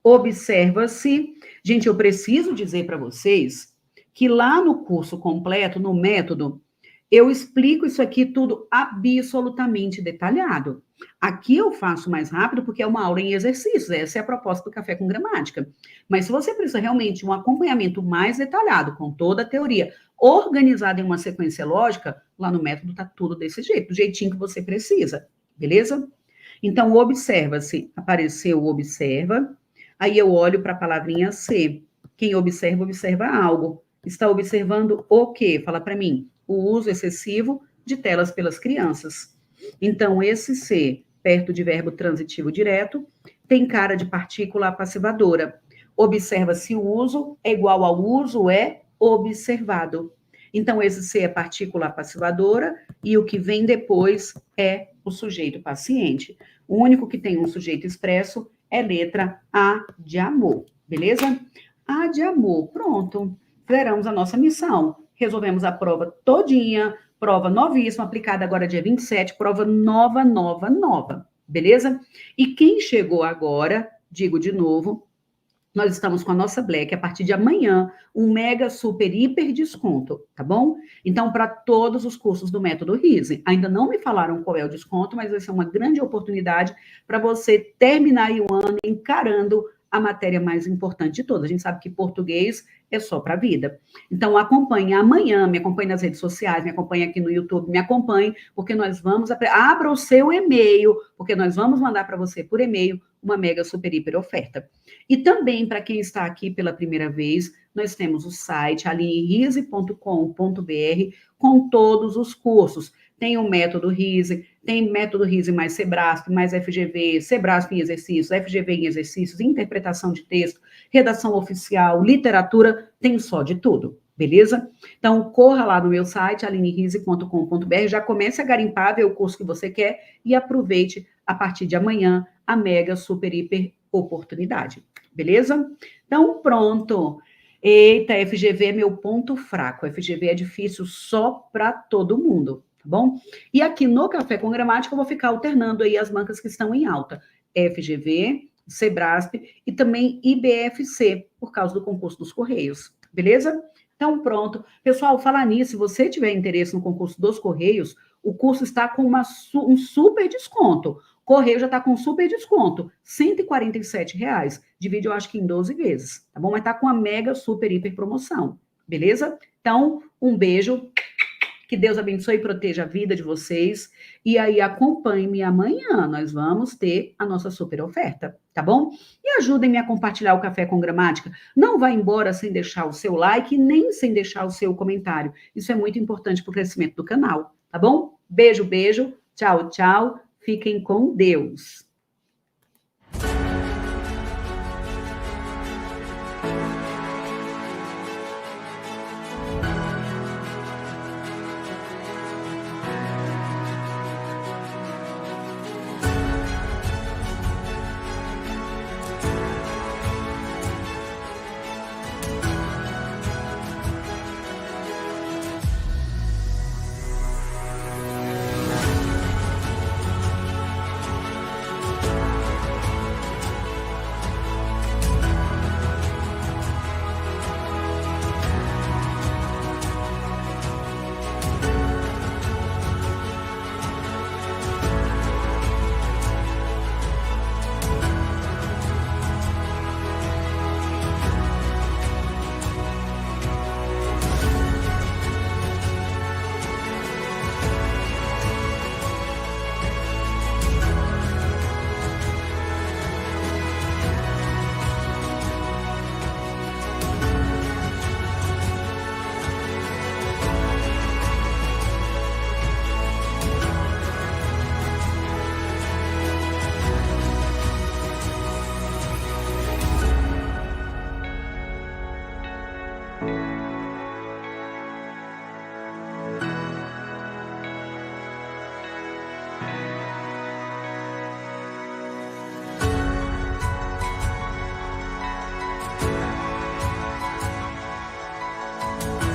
Observa-se. Gente, eu preciso dizer para vocês que lá no curso completo, no método, eu explico isso aqui tudo absolutamente detalhado. Aqui eu faço mais rápido porque é uma aula em exercícios, essa é a proposta do Café com Gramática. Mas se você precisa realmente de um acompanhamento mais detalhado, com toda a teoria, organizada em uma sequência lógica, lá no método tá tudo desse jeito, do jeitinho que você precisa, beleza? Então, observa-se, apareceu o observa, aí eu olho para a palavrinha ser. Quem observa, observa algo. Está observando o quê? Fala para mim. O uso excessivo de telas pelas crianças. Então, esse ser, perto de verbo transitivo direto, tem cara de partícula passivadora. Observa-se o uso, é igual ao uso, é observado. Então, esse ser é partícula passivadora e o que vem depois é o sujeito paciente. O único que tem um sujeito expresso é letra A de amor, beleza? A de amor, pronto. Zeramos a nossa missão. Resolvemos a prova todinha, prova novíssima, aplicada agora dia 27, prova nova, beleza? E quem chegou agora, digo de novo, nós estamos com a nossa Black, a partir de amanhã, um mega, super, hiper desconto, tá bom? Então, para todos os cursos do Método Rise. Ainda não me falaram qual é o desconto, mas vai ser uma grande oportunidade para você terminar o ano encarando a matéria mais importante de todas. A gente sabe que português é só para a vida. Então, acompanhe amanhã, me acompanhe nas redes sociais, me acompanhe aqui no YouTube, me acompanhe, porque nós vamos... Abra o seu e-mail, porque nós vamos mandar para você por e-mail uma mega, super, hiper oferta. E também, para quem está aqui pela primeira vez, nós temos o site alinerise.com.br com todos os cursos. Tem o Método Rise, tem Método Rise mais Sebrasp, mais FGV, Sebrasp em exercícios, FGV em exercícios, interpretação de texto, redação oficial, literatura, tem só de tudo, beleza? Então, corra lá no meu site, alinerise.com.br, já comece a garimpar, ver o curso que você quer e aproveite, a partir de amanhã, a mega, super, hiper oportunidade, beleza? Então, pronto. Eita, FGV é meu ponto fraco. FGV é difícil só para todo mundo, tá bom? E aqui no Café com Gramática eu vou ficar alternando aí as bancas que estão em alta. FGV, Sebrasp e também IBFC, por causa do concurso dos Correios, beleza? Então, pronto. Pessoal, falar nisso, se você tiver interesse no concurso dos Correios, o curso está com um super desconto. Correio já está com super desconto, R$ 147. Divide, eu acho que em 12 vezes, tá bom? Mas tá com a mega, super, hiper promoção, beleza? Então, um beijo, que Deus abençoe e proteja a vida de vocês. E aí, acompanhe-me amanhã, nós vamos ter a nossa super oferta, tá bom? E ajudem-me a compartilhar o Café com Gramática. Não vá embora sem deixar o seu like, nem sem deixar o seu comentário. Isso é muito importante para o crescimento do canal, tá bom? Beijo, beijo. Tchau, tchau. Fiquem com Deus.